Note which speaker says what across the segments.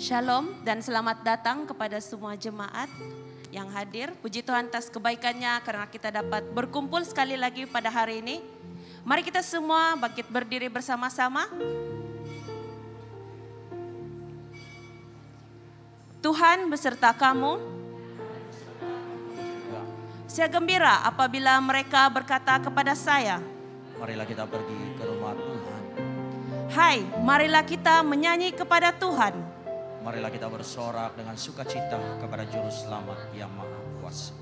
Speaker 1: Shalom dan selamat datang kepada semua jemaat yang hadir. Puji Tuhan atas kebaikannya karena kita dapat berkumpul sekali lagi pada hari ini. Mari kita semua bangkit berdiri bersama-sama. Tuhan beserta kamu. Saya gembira apabila mereka berkata kepada saya,
Speaker 2: marilah kita pergi ke rumah Tuhan.
Speaker 1: Hai, marilah kita menyanyi kepada Tuhan.
Speaker 2: Marilah kita bersorak dengan sukacita kepada Juru Selamat yang Maha Kuasa.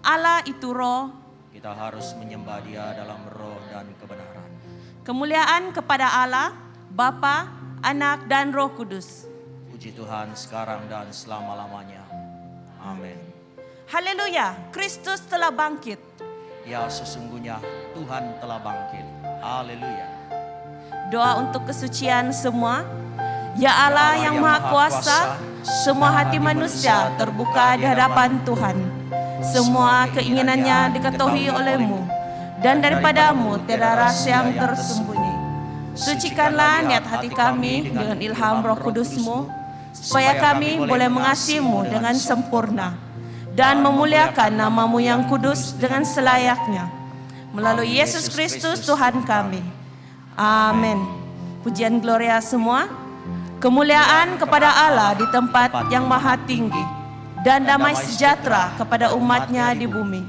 Speaker 1: Allah itu roh.
Speaker 2: Kita harus menyembah Dia dalam roh dan kebenaran.
Speaker 1: Kemuliaan kepada Allah, Bapa, Anak, dan Roh Kudus.
Speaker 2: Puji Tuhan sekarang dan selama-lamanya. Amin.
Speaker 1: Haleluya, Kristus telah bangkit.
Speaker 2: Ya, sesungguhnya Tuhan telah bangkit. Haleluya.
Speaker 1: Doa untuk kesucian semua. Ya Allah yang Maha Kuasa, semua hati manusia terbuka di hadapan Tuhan. Semua keinginannya diketahui oleh-Mu. Dan daripadamu tiada rahasia yang tersembunyi. Sucikanlah niat hati kami dengan ilham Roh Kudus-Mu, supaya kami boleh mengasihi-Mu dengan sempurna dan memuliakan nama-Mu yang kudus dengan selayaknya. Melalui Yesus Kristus Tuhan kami. Amin. Pujian Gloria semua. Kemuliaan kepada Allah di tempat yang maha tinggi, dan damai sejahtera kepada umat-Nya di bumi.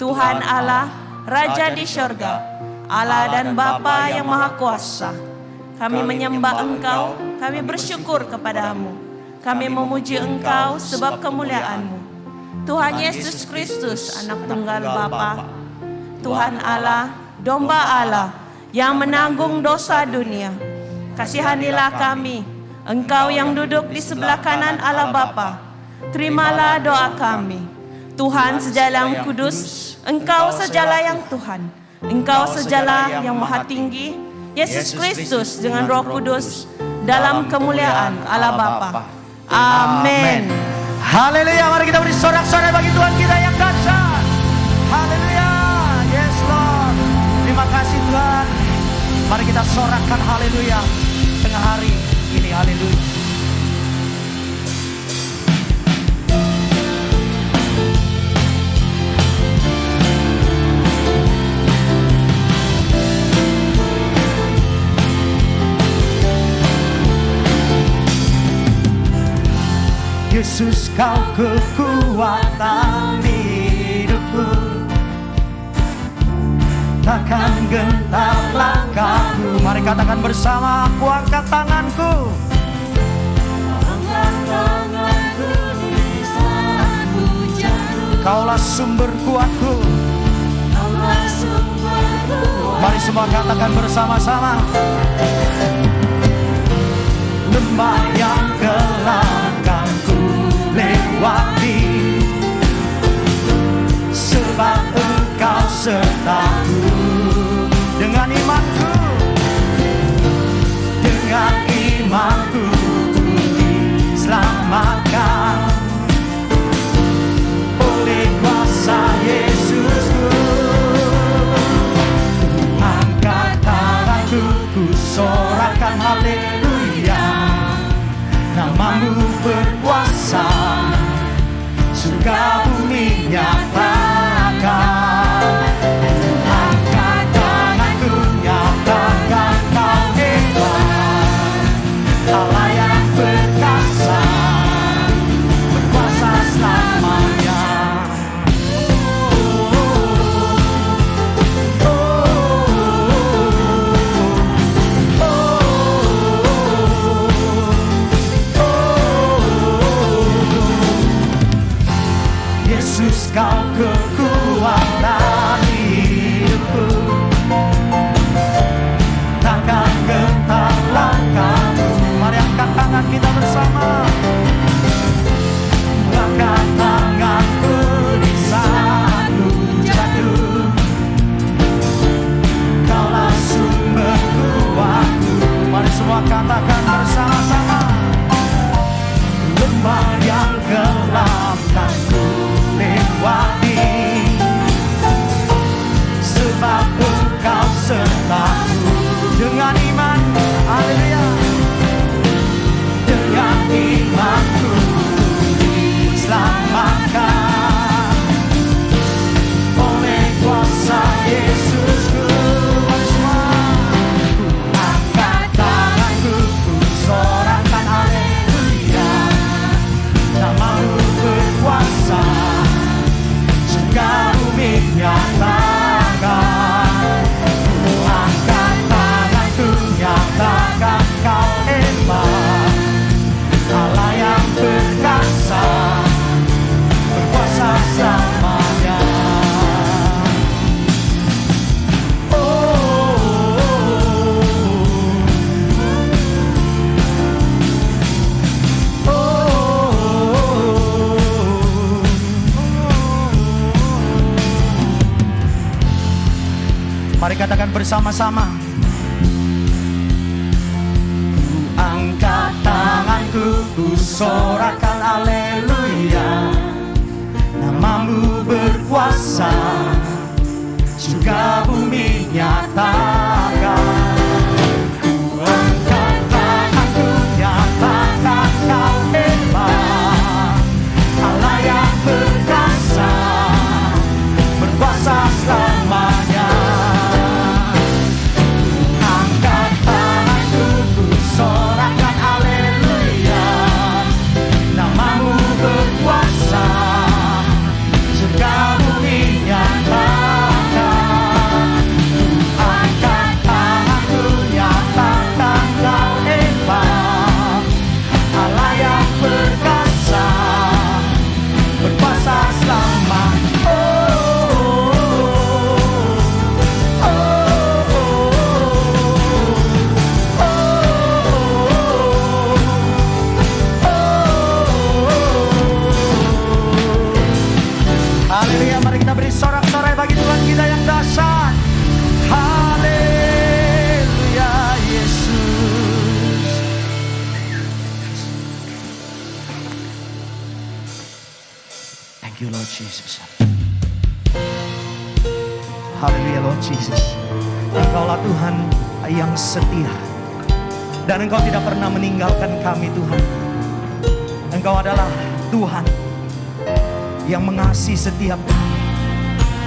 Speaker 1: Tuhan Allah, Raja di syurga, Allah dan Bapa yang Maha Kuasa, kami menyembah Engkau, kami bersyukur kepadamu, kami memuji Engkau sebab kemuliaan-Mu. Tuhan Yesus Kristus, anak tunggal Bapa, Tuhan Allah, domba Allah yang menanggung dosa dunia, kasihanilah kami, Engkau yang duduk di sebelah kanan Allah Bapa. Terimalah doa kami. Tuhan sejala yang kudus, Engkau sejala yang Tuhan, Engkau sejala yang maha tinggi, Yesus Kristus dengan Roh Kudus, dalam kemuliaan Allah Bapa. Amin.
Speaker 2: Haleluya, mari kita beri sorak-sorai bagi Tuhan kita yang dahsyat. Haleluya, yes Lord. Terima kasih Tuhan. Mari kita sorakkan haleluya tengah hari ini, haleluya. Yesus, Kau kekuatan hidupku, takkan gentar langkahku. Mari katakan bersama, aku angkat tanganku. Angkat tanganku di saat ku jatuh. Kaulah sumber kuatku. Kaulah sumber kuatku. Mari semua katakan bersama-sama. Lembah yang gelap kan ku lewati, sebab Engkau sertaku. Dengan imanku, dengan imanku diselamatkan oleh kuasa Yesusku. Angkat tanganku, ku sorakan haleluya. Nama-Mu berkuasa, surga bumi nyatakan. Allah yang perkasa, berkuasa selamanya. Yesus, Kau kekuatan hidupku, takkan gentar langkahmu. Mari angkat tangan kita bersama. Angkat tanganku di saat ku jatuh. Kaulah sumber kuatku. Mari semua katakan bersama-sama. Lembah yang gelap kan ku lewati, katakan bersama-sama. Ku angkat tanganku, ku sorakan haleluya. Namamu berkuasa, juga bumi nyatakan. Ku angkat tanganku, nyatakan kau hebat. Allah yang perkasa, berkuasa selamanya. Angkat tanganku, ku sorakan haleluya. Namamu berkuasa, surga bumi nyatakan. Angkat tanganku, nyatakan kau hebat. Allah yang perkasa, berkuasa selamanya. Haleluya, mari kita beri sorak-sorai bagi Tuhan kita yang dahsyat. Haleluya, Yesus. Thank you Lord Jesus. Haleluya Lord Jesus. Engkaulah Tuhan yang setia, dan Engkau tidak pernah meninggalkan kami Tuhan. Engkau adalah Tuhan yang mengasihi setiap kami.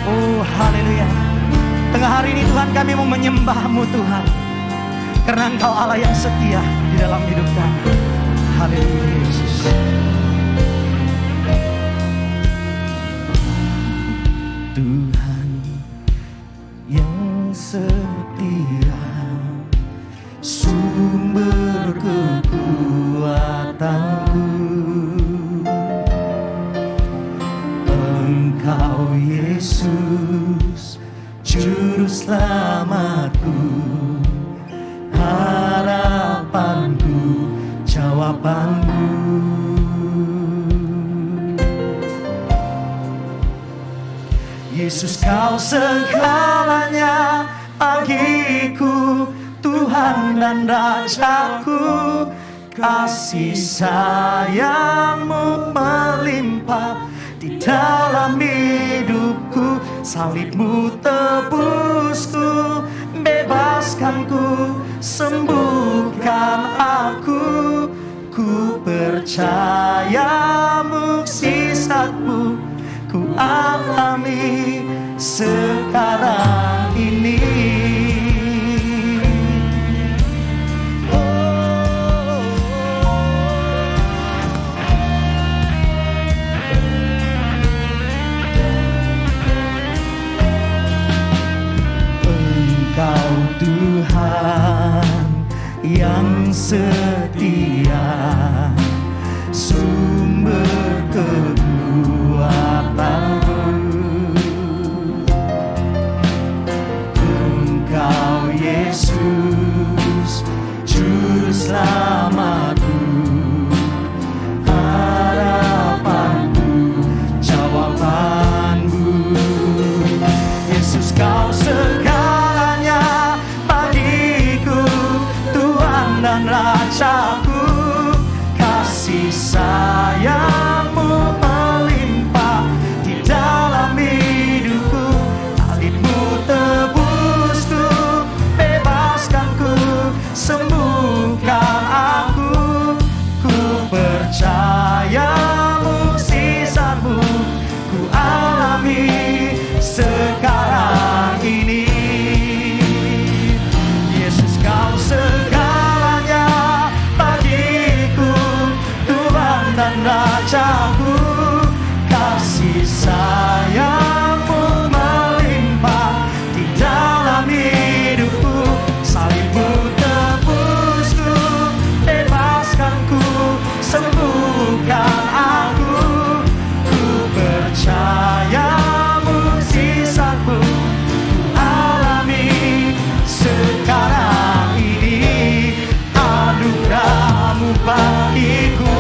Speaker 2: Oh haleluya. Tengah hari ini Tuhan, kami mau menyembah-Mu Tuhan, karena Engkau Allah yang setia di dalam hidup kami. Haleluya Yesus. Tuhan yang setia, sumber kekuatanku. Engkau Yesus, Juru Selamatku, harapanku, jawabanku. Yesus, Kau segalanya bagiku, Tuhan dan Rajaku. Kasih sayang-Mu melimpah di dalam hidupku. Salib-Mu tebusku, bebaskanku, sembuhkan aku. Ku percaya mukjizat-Mu ku alami sekarang ini. Engkau Tuhan yang setia, sumber kekuatanku. Engkau Yesus, Juru Selamatku, harapanku, jawabanku. Yesus, Kau segalanya bagiku, Tuhan dan Rajaku. Kasih sayang-Mu melimpah di dalam hidupku. Salib-Mu tebusku, bebaskanku, sembuhkan aku. Ku percaya mukjizat-Mu ku alami sekarang ini. Yesus, Kau segalanya bagiku, Tuhan dan Rajaku. Kasih sayang-Mu melimpah di dalam hidupku. Salib-Mu tebusku, bebaskanku, sembuhkan aku. Ku percaya mukjizat-Mu ku alami sekarang ini. Anugerah-Mu bagiku.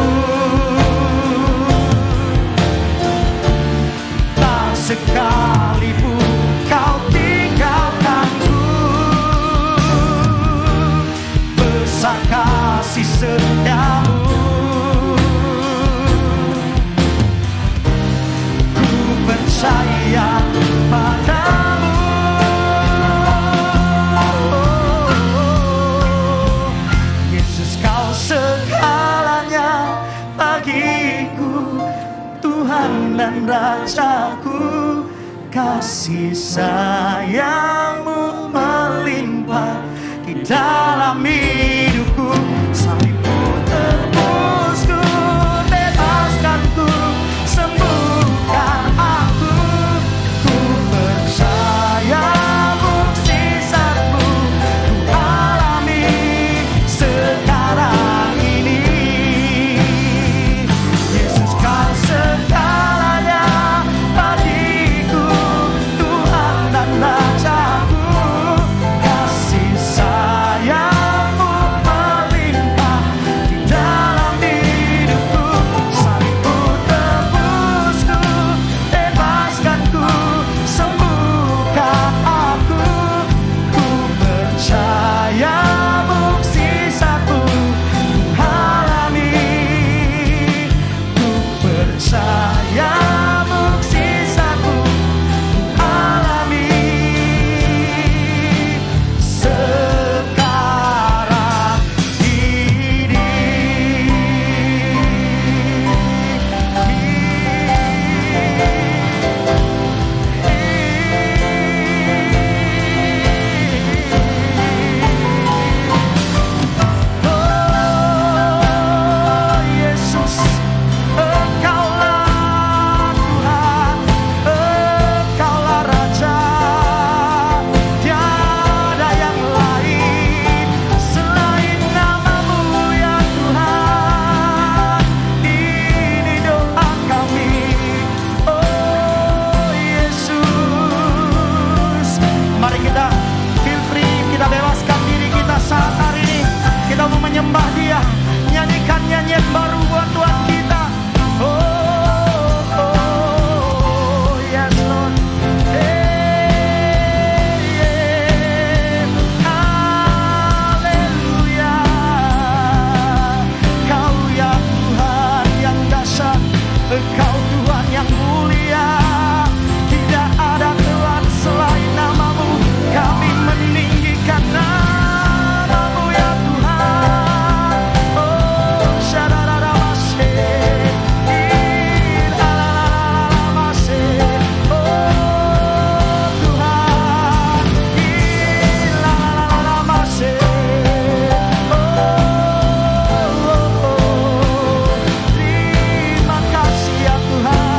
Speaker 2: Tuhan dan Rajaku, kasih sayang-Mu melimpah di dalam hidupku. Salib-Mu tebusku, bebaskanku, sembuhkan aku. Ku percaya mukjizat-Mu ku alami sekarang ini. Yesus, Kau segalanya bagiku, Tuhan dan Rajaku. Kasih sayang-Mu melimpah di dalam hidupku. Salib-Mu tebusku, bebaskanku, sembuhkan aku. Ku percaya mukjizat-Mu ku alami. Ku percaya mukjizat-Mu ku alami sekarang ini. Oh Yesus, Engkaulah Tuhan, Engkaulah Raja. Tiada yang lain selain nama-Mu ya Tuhan. Ini doa kami, oh Yesus. Mari kita feel free, kita bebaskan diri kita saat hari ini. Kita mau menyembah Dia, nyanyikan nyanyian baru buat Tuhan kita. Oh, yes Lord. Haleluya. Kau ya Tuhan yang dahsyat, Engkau Tuhan yang mulia. Tidak ada Tuhan selain nama-Mu. Kami meninggikan nama-Mu ya Tuhan. Oh, syarararabase, ilalalamase. Oh Tuhan, ilalalamase. Terima kasih ya Tuhan.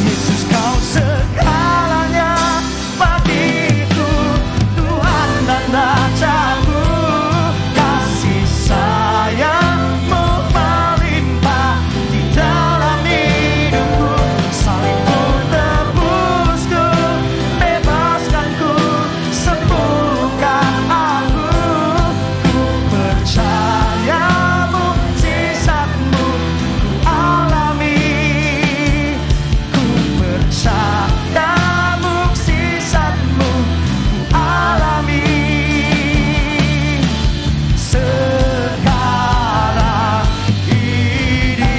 Speaker 2: Yesus, Kau segalanya bagiku, Tuhan dan Rajaku. Kasih sayang-Mu melimpah di dalam hidupku. Salib-Mu tebusku, bebaskanku, sembuhkan aku. Ku percaya mukjizat-Mu ku alami. Ku percaya mukjizat-Mu ku alami sekarang ini.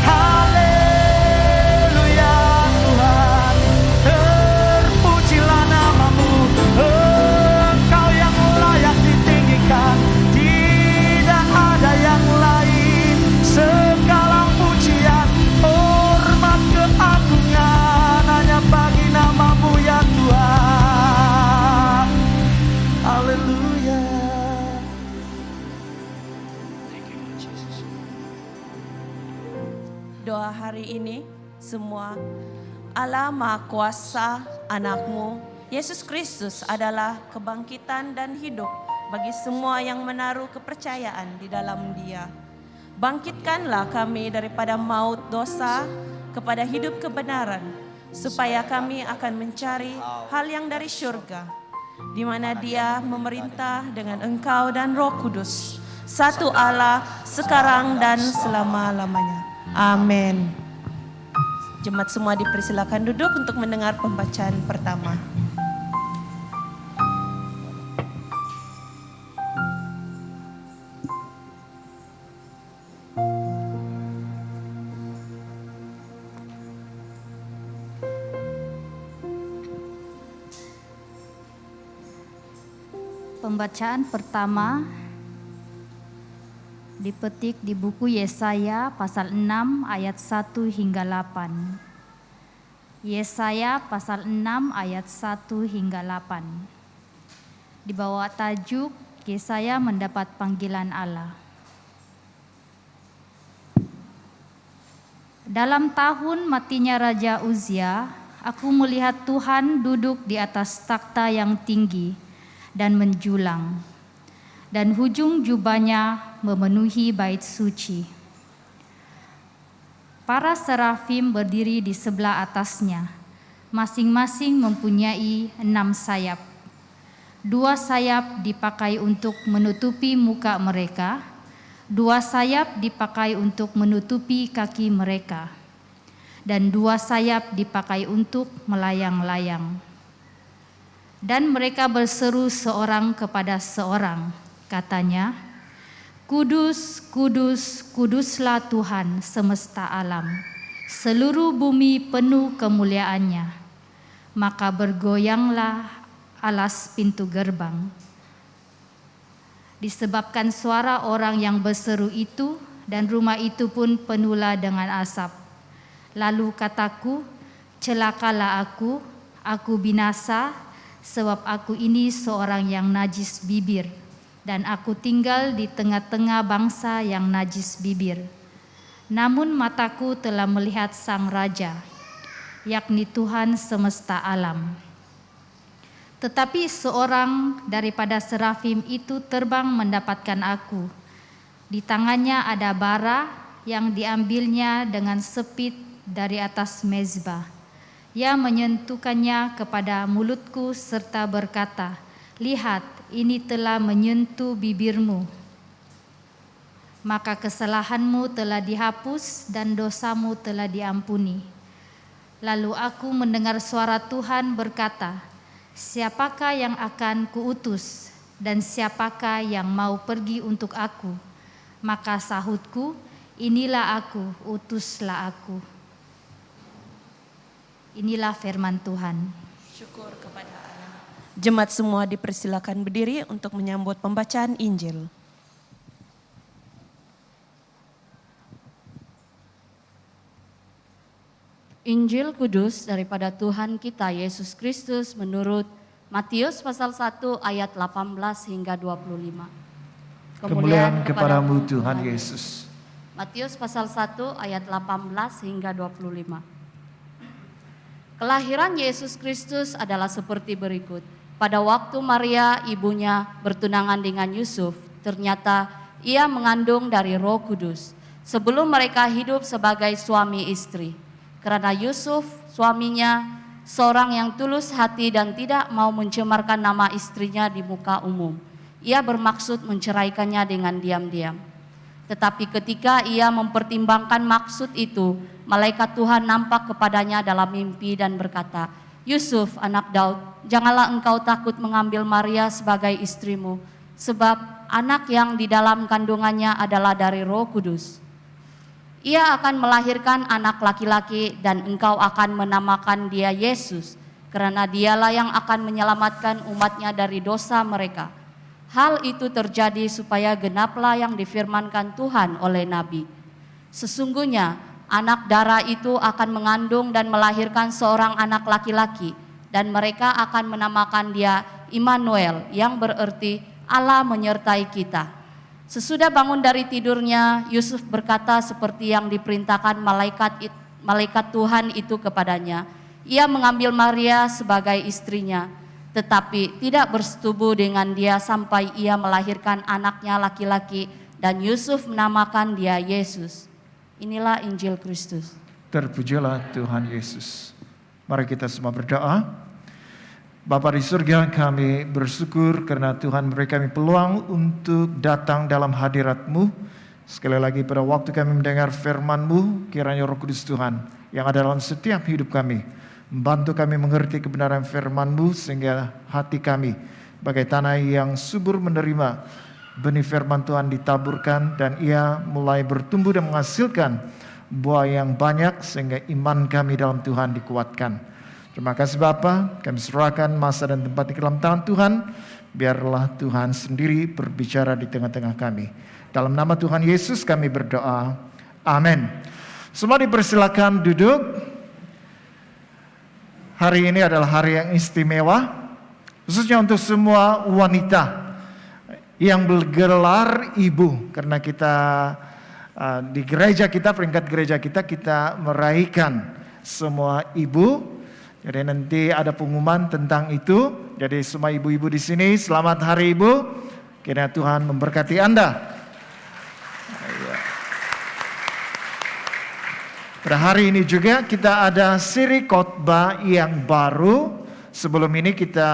Speaker 2: Haleluya Tuhan, terpujilah nama-Mu. Engkau yang layak ditinggikan, tidak ada yang lain. Segala pujian, hormat, keagungan hanya bagi nama-Mu ya Tuhan. Haleluya.
Speaker 1: Doa hari ini semua, Allah Maha Kuasa, anak-Mu, Yesus Kristus adalah kebangkitan dan hidup bagi semua yang menaruh kepercayaan di dalam Dia. Bangkitkanlah kami daripada maut dosa kepada hidup kebenaran, supaya kami akan mencari hal yang dari syurga, di mana Dia memerintah dengan Engkau dan Roh Kudus, satu Allah, sekarang dan selama-lamanya. Amin. Jemaat semua dipersilakan duduk untuk mendengar pembacaan pertama.
Speaker 3: Pembacaan pertama dipetik di buku Yesaya pasal 6 ayat 1 hingga 8. Yesaya pasal 6 ayat 1 hingga 8. Di bawah tajuk Yesaya mendapat panggilan Allah. Dalam tahun matinya Raja Uzia, aku melihat Tuhan duduk di atas takhta yang tinggi dan menjulang, dan hujung jubahnya memenuhi bait suci. Para serafim berdiri di sebelah atasnya, masing-masing mempunyai 6 sayap. 2 sayap dipakai untuk menutupi muka mereka, 2 sayap dipakai untuk menutupi kaki mereka, dan 2 sayap dipakai untuk melayang-layang. Dan mereka berseru seorang kepada seorang, katanya, Kudus, kudus, kuduslah Tuhan semesta alam, seluruh bumi penuh kemuliaannya. Maka bergoyanglah alas pintu gerbang. Disebabkan suara orang yang berseru itu, dan rumah itu pun penuhlah dengan asap. Lalu kataku, celakalah aku binasa, sebab aku ini seorang yang najis bibir, dan aku tinggal di tengah-tengah bangsa yang najis bibir. Namun mataku telah melihat Sang Raja, yakni Tuhan semesta alam. Tetapi seorang daripada serafim itu terbang mendapatkan aku. Di tangannya ada bara yang diambilnya dengan sepit dari atas mezbah. Ia menyentuhkannya kepada mulutku serta berkata, lihat, ini telah menyentuh bibirmu. Maka kesalahanmu telah dihapus dan dosamu telah diampuni. Lalu aku mendengar suara Tuhan berkata, siapakah yang akan kuutus dan siapakah yang mau pergi untuk aku? Maka sahutku, inilah aku, utuslah aku. Inilah firman Tuhan.
Speaker 1: Syukur kepada Allah. Jemaat semua dipersilakan berdiri untuk menyambut pembacaan Injil.
Speaker 4: Injil Kudus daripada Tuhan kita Yesus Kristus menurut Matius pasal 1 ayat 18 hingga 25.
Speaker 2: Kemuliaan kepadamu Tuhan Yesus.
Speaker 4: Matius pasal 1 ayat 18 hingga 25. Kelahiran Yesus Kristus adalah seperti berikut. Pada waktu Maria ibunya bertunangan dengan Yusuf, ternyata ia mengandung dari Roh Kudus sebelum mereka hidup sebagai suami istri. Karena Yusuf suaminya seorang yang tulus hati dan tidak mau mencemarkan nama istrinya di muka umum, ia bermaksud menceraikannya dengan diam-diam. Tetapi ketika ia mempertimbangkan maksud itu, malaikat Tuhan nampak kepadanya dalam mimpi dan berkata, Yusuf anak Daud, janganlah engkau takut mengambil Maria sebagai istrimu, sebab anak yang di dalam kandungannya adalah dari Roh Kudus. Ia akan melahirkan anak laki-laki dan engkau akan menamakan dia Yesus, karena dialah yang akan menyelamatkan umatnya dari dosa mereka. Hal itu terjadi supaya genaplah yang difirmankan Tuhan oleh Nabi. Sesungguhnya anak darah itu akan mengandung dan melahirkan seorang anak laki-laki, dan mereka akan menamakan dia Immanuel, yang berarti Allah menyertai kita. Sesudah bangun dari tidurnya, Yusuf berkata seperti yang diperintahkan malaikat Tuhan itu kepadanya. Ia mengambil Maria sebagai istrinya, tetapi tidak bersetubuh dengan dia sampai ia melahirkan anaknya laki-laki, dan Yusuf menamakan dia Yesus. Inilah Injil Kristus.
Speaker 2: Terpujilah Tuhan Yesus. Mari kita semua berdoa. Bapa di surga, kami bersyukur karena Tuhan beri kami peluang untuk datang dalam hadirat-Mu. Sekali lagi pada waktu kami mendengar firman-Mu, kiranya Roh Kudus Tuhan yang ada dalam setiap hidup kami membantu kami mengerti kebenaran firman-Mu sehingga hati kami bagai tanah yang subur menerima benih firman Tuhan ditaburkan dan ia mulai bertumbuh dan menghasilkan buah yang banyak sehingga iman kami dalam Tuhan dikuatkan. Terima kasih Bapa, kami serahkan masa dan tempat di dalam tangan Tuhan.
Speaker 5: biarlah Tuhan sendiri berbicara di tengah-tengah kami. Dalam nama Tuhan Yesus kami berdoa. Amin. Semua dipersilakan duduk. Hari ini adalah hari yang istimewa, khususnya untuk semua wanita yang bergelar ibu, karena kita di gereja kita, peringkat gereja kita meraihkan semua ibu. Jadi nanti ada pengumuman tentang itu. Jadi semua ibu-ibu di sini, selamat Hari Ibu. Kiranya Tuhan memberkati Anda. Pada hari ini juga kita ada siri khotbah yang baru. Sebelum ini kita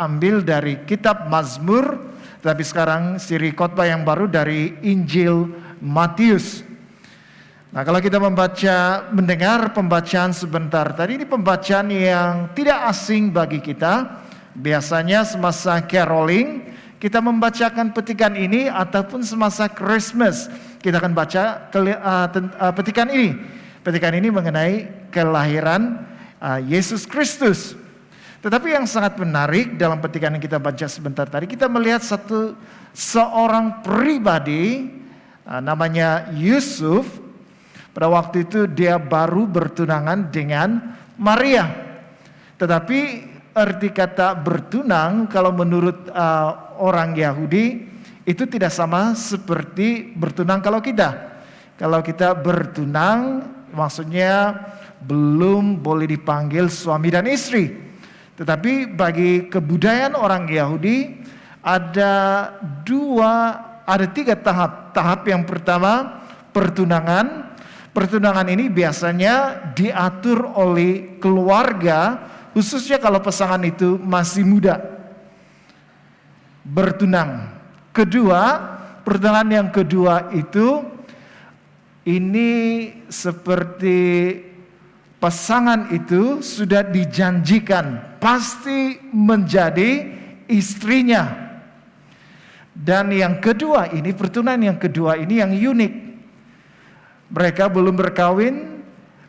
Speaker 5: ambil dari kitab Mazmur, tapi sekarang siri khotbah yang baru dari Injil Matius. Nah, kalau kita mendengar pembacaan sebentar tadi, ini pembacaan yang tidak asing bagi kita. Biasanya semasa caroling kita membacakan petikan ini, ataupun semasa Christmas kita akan baca petikan ini. Petikan ini mengenai kelahiran Yesus Kristus. Tetapi yang sangat menarik dalam petikan yang kita baca sebentar tadi, kita melihat seorang pribadi namanya Yusuf. Pada waktu itu dia baru bertunangan dengan Maria. Tetapi arti kata bertunang kalau menurut orang Yahudi itu tidak sama seperti bertunang kalau kita. Kalau kita bertunang maksudnya belum boleh dipanggil suami dan istri. Tetapi bagi kebudayaan orang Yahudi ada tiga tahap. Tahap yang pertama pertunangan. Pertunangan ini biasanya diatur oleh keluarga, khususnya kalau pasangan itu masih muda. Bertunang. Pertunangan yang kedua itu ini seperti pasangan itu sudah dijanjikan pasti menjadi istrinya. Dan yang kedua ini, pertunangan yang kedua ini yang unik. Mereka belum berkawin,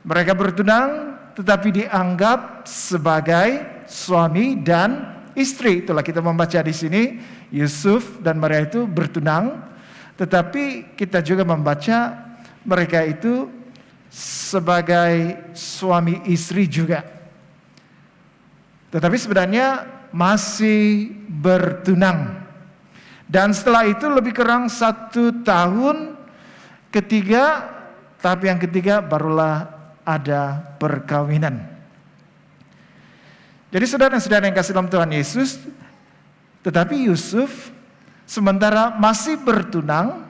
Speaker 5: mereka bertunang, tetapi dianggap sebagai suami dan istri. Itulah kita membaca di sini, Yusuf dan Maria itu bertunang, tetapi kita juga membaca mereka itu sebagai suami istri juga. Tetapi sebenarnya masih bertunang. Dan setelah itu lebih kurang 1 tahun tahap yang ketiga barulah ada perkawinan. Jadi saudara-saudara yang kasih dalam Tuhan Yesus, tetapi Yusuf sementara masih bertunang,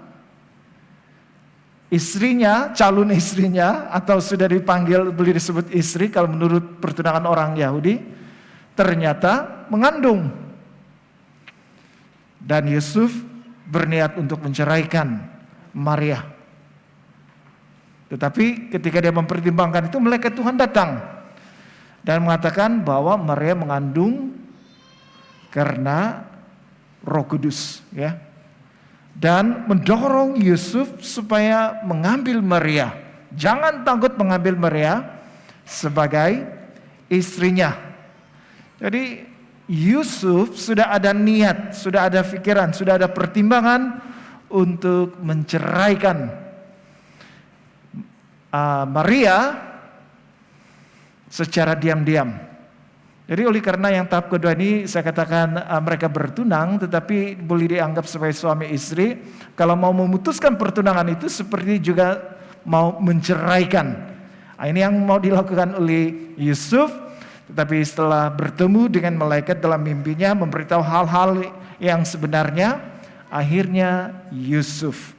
Speaker 5: istrinya, calon istrinya, atau sudah dipanggil boleh disebut istri kalau menurut pertunangan orang Yahudi, ternyata mengandung. Dan Yusuf berniat untuk menceraikan Maria. Tetapi ketika dia mempertimbangkan itu, malaikat Tuhan datang dan mengatakan bahwa Maria mengandung karena Roh Kudus, ya. Dan mendorong Yusuf supaya mengambil Maria. Jangan takut mengambil Maria sebagai istrinya. Jadi Yusuf sudah ada niat, sudah ada pikiran, sudah ada pertimbangan untuk menceraikan Maria secara diam-diam. Jadi oleh karena yang tahap kedua ini saya katakan mereka bertunang tetapi boleh dianggap sebagai suami istri. Kalau mau memutuskan pertunangan itu seperti juga mau menceraikan. Ini yang mau dilakukan oleh Yusuf. Tetapi setelah bertemu dengan malaikat dalam mimpinya memberitahu hal-hal yang sebenarnya, akhirnya Yusuf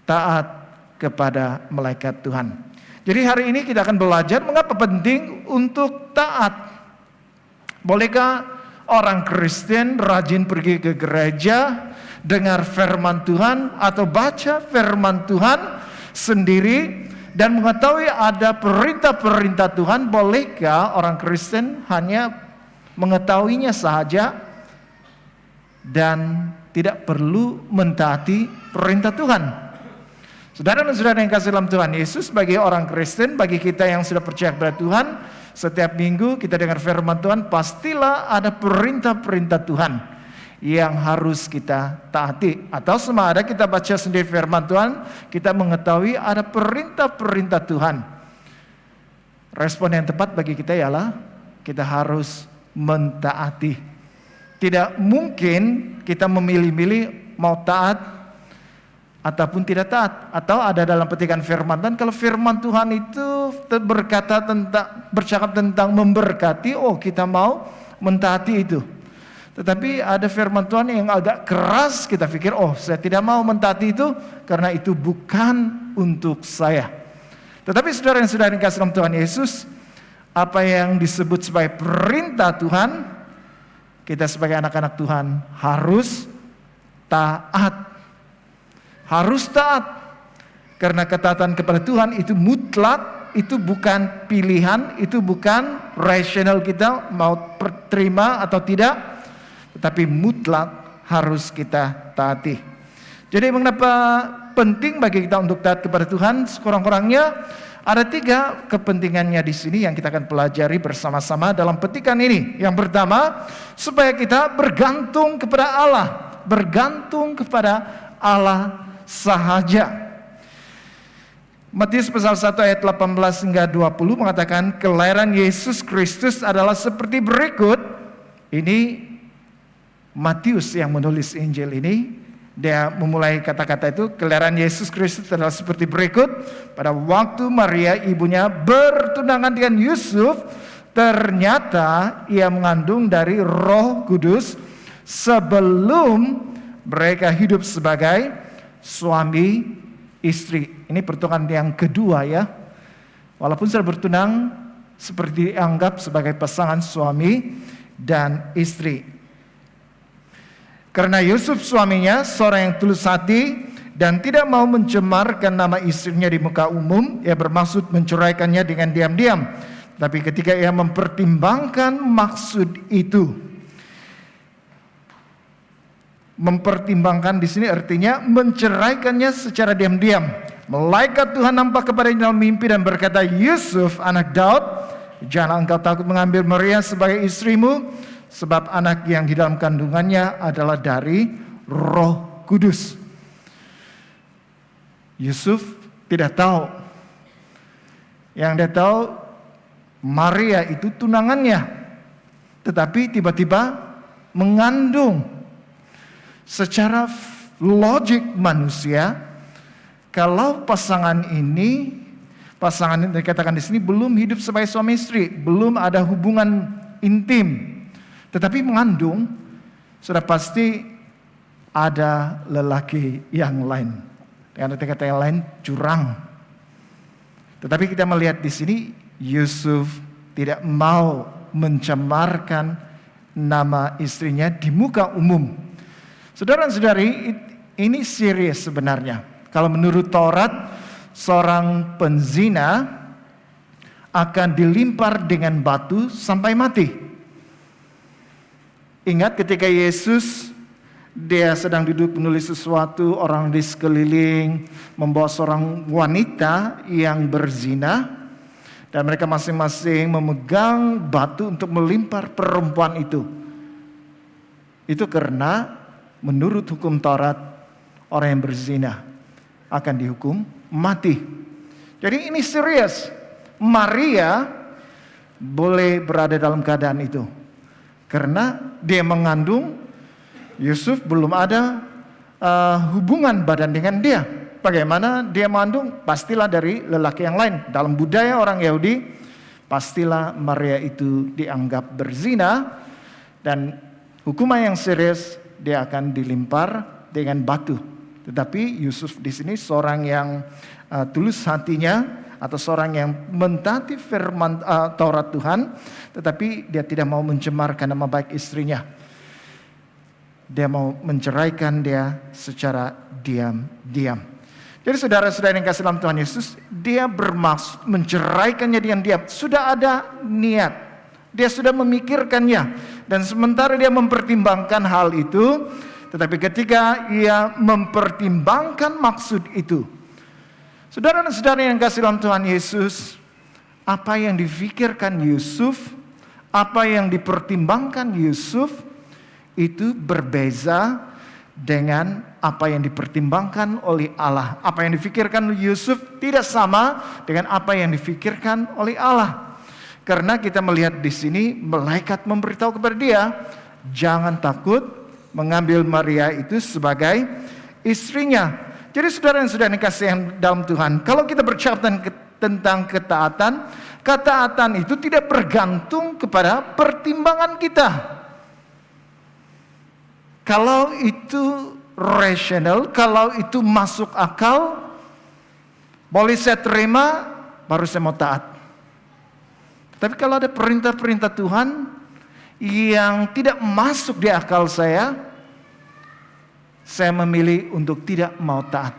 Speaker 5: taat kepada malaikat Tuhan. Jadi hari ini kita akan belajar mengapa penting untuk taat. Bolehkah orang Kristen rajin pergi ke gereja, dengar firman Tuhan atau baca firman Tuhan sendiri dan mengetahui ada perintah-perintah Tuhan? Bolehkah orang Kristen hanya mengetahuinya saja dan tidak perlu mentaati perintah Tuhan? Saudara dan saudara yang kasih dalam Tuhan Yesus, bagi orang Kristen, bagi kita yang sudah percaya kepada Tuhan, setiap minggu kita dengar firman Tuhan, pastilah ada perintah-perintah Tuhan yang harus kita taati. Atau sama ada kita baca sendiri firman Tuhan, kita mengetahui ada perintah-perintah Tuhan. Respon yang tepat bagi kita ialah kita harus mentaati. Tidak mungkin kita memilih-milih mau taat ataupun tidak taat. Atau ada dalam petikan firman Tuhan, kalau firman Tuhan itu bercakap tentang memberkati, oh kita mau mentaati itu. Tetapi ada firman Tuhan yang agak keras, kita pikir, oh saya tidak mau mentaati itu karena itu bukan untuk saya. Tetapi saudara yang sudah dikasih dalam Tuhan Yesus, apa yang disebut sebagai perintah Tuhan, kita sebagai anak-anak Tuhan harus taat. Harus taat. Karena ketaatan kepada Tuhan itu mutlak, itu bukan pilihan, itu bukan rasional kita mau terima atau tidak, tetapi mutlak harus kita taati. Jadi mengapa penting bagi kita untuk taat kepada Tuhan? Sekurang-kurangnya ada 3 kepentingannya di sini yang kita akan pelajari bersama-sama dalam petikan ini. Yang pertama, supaya kita bergantung kepada Allah, bergantung kepada Allah sahaja. Matius pasal 1 ayat 18 hingga 20 mengatakan kelahiran Yesus Kristus adalah seperti berikut. Ini Matius yang menulis Injil ini, dia memulai kata-kata itu, kelahiran Yesus Kristus adalah seperti berikut. Pada waktu Maria ibunya bertunangan dengan Yusuf, ternyata ia mengandung dari Roh Kudus sebelum mereka hidup sebagai suami istri. Ini pertunangan yang kedua ya. Walaupun sudah bertunang, seperti dianggap sebagai pasangan suami dan istri. Karena Yusuf suaminya seorang yang tulus hati dan tidak mau mencemarkan nama istrinya di muka umum, ia bermaksud menceraikannya dengan diam-diam. Tapi ketika ia mempertimbangkan maksud itu, mempertimbangkan di sini artinya menceraikannya secara diam-diam. Malaikat Tuhan nampak kepadanya dalam mimpi dan berkata, Yusuf anak Daud, jangan engkau takut mengambil Maria sebagai istrimu, sebab anak yang di dalam kandungannya adalah dari Roh Kudus. Yusuf tidak tahu. Yang dia tahu Maria itu tunangannya. Tetapi tiba-tiba mengandung. Secara logik manusia, kalau pasangan ini dikatakan di sini belum hidup sebagai suami istri, belum ada hubungan intim, tetapi mengandung, sudah pasti ada lelaki yang lain. Dengan kata yang lain, curang. Tetapi kita melihat di sini, Yusuf tidak mau mencemarkan nama istrinya di muka umum. Saudara-saudari, ini serius sebenarnya. Kalau menurut Taurat, seorang penzina akan dilimpar dengan batu sampai mati. Ingat ketika Yesus, dia sedang duduk menulis sesuatu, orang di sekeliling membawa seorang wanita yang berzina, dan mereka masing-masing memegang batu untuk melimpar perempuan itu. Itu karena menurut hukum Taurat, orang yang berzina akan dihukum mati. Jadi ini serius. Maria boleh berada dalam keadaan itu. Karena dia mengandung, Yusuf belum ada hubungan badan dengan dia. Bagaimana dia mengandung? Pastilah dari lelaki yang lain. Dalam budaya orang Yahudi, pastilah Maria itu dianggap berzina. Dan hukuman yang serius, dia akan dilimpar dengan batu. Tetapi Yusuf di sini seorang yang tulus hatinya, atau seorang yang mentaati firman Taurat Tuhan, tetapi dia tidak mau mencemarkan nama baik istrinya. Dia mau menceraikan dia secara diam-diam. Jadi saudara-saudara yang kasih dalam Tuhan Yesus, dia bermaksud menceraikannya diam-diam. Sudah ada niat, dia sudah memikirkannya, dan sementara dia mempertimbangkan hal itu, tetapi ketika ia mempertimbangkan maksud itu, saudara dan saudara yang kasih dalam Tuhan Yesus, apa yang difikirkan Yusuf, apa yang dipertimbangkan Yusuf, itu berbeza dengan apa yang dipertimbangkan oleh Allah. Apa yang difikirkan Yusuf tidak sama dengan apa yang difikirkan oleh Allah. Karena kita melihat di sini malaikat memberitahu kepada dia, jangan takut mengambil Maria itu sebagai istrinya. Jadi saudara yang sudah dikasihi dalam Tuhan, kalau kita berbicara tentang ketaatan, ketaatan itu tidak bergantung kepada pertimbangan kita. Kalau itu rasional, kalau itu masuk akal, boleh saya terima, baru saya mau taat. Tapi kalau ada perintah-perintah Tuhan yang tidak masuk di akal saya memilih untuk tidak mau taat.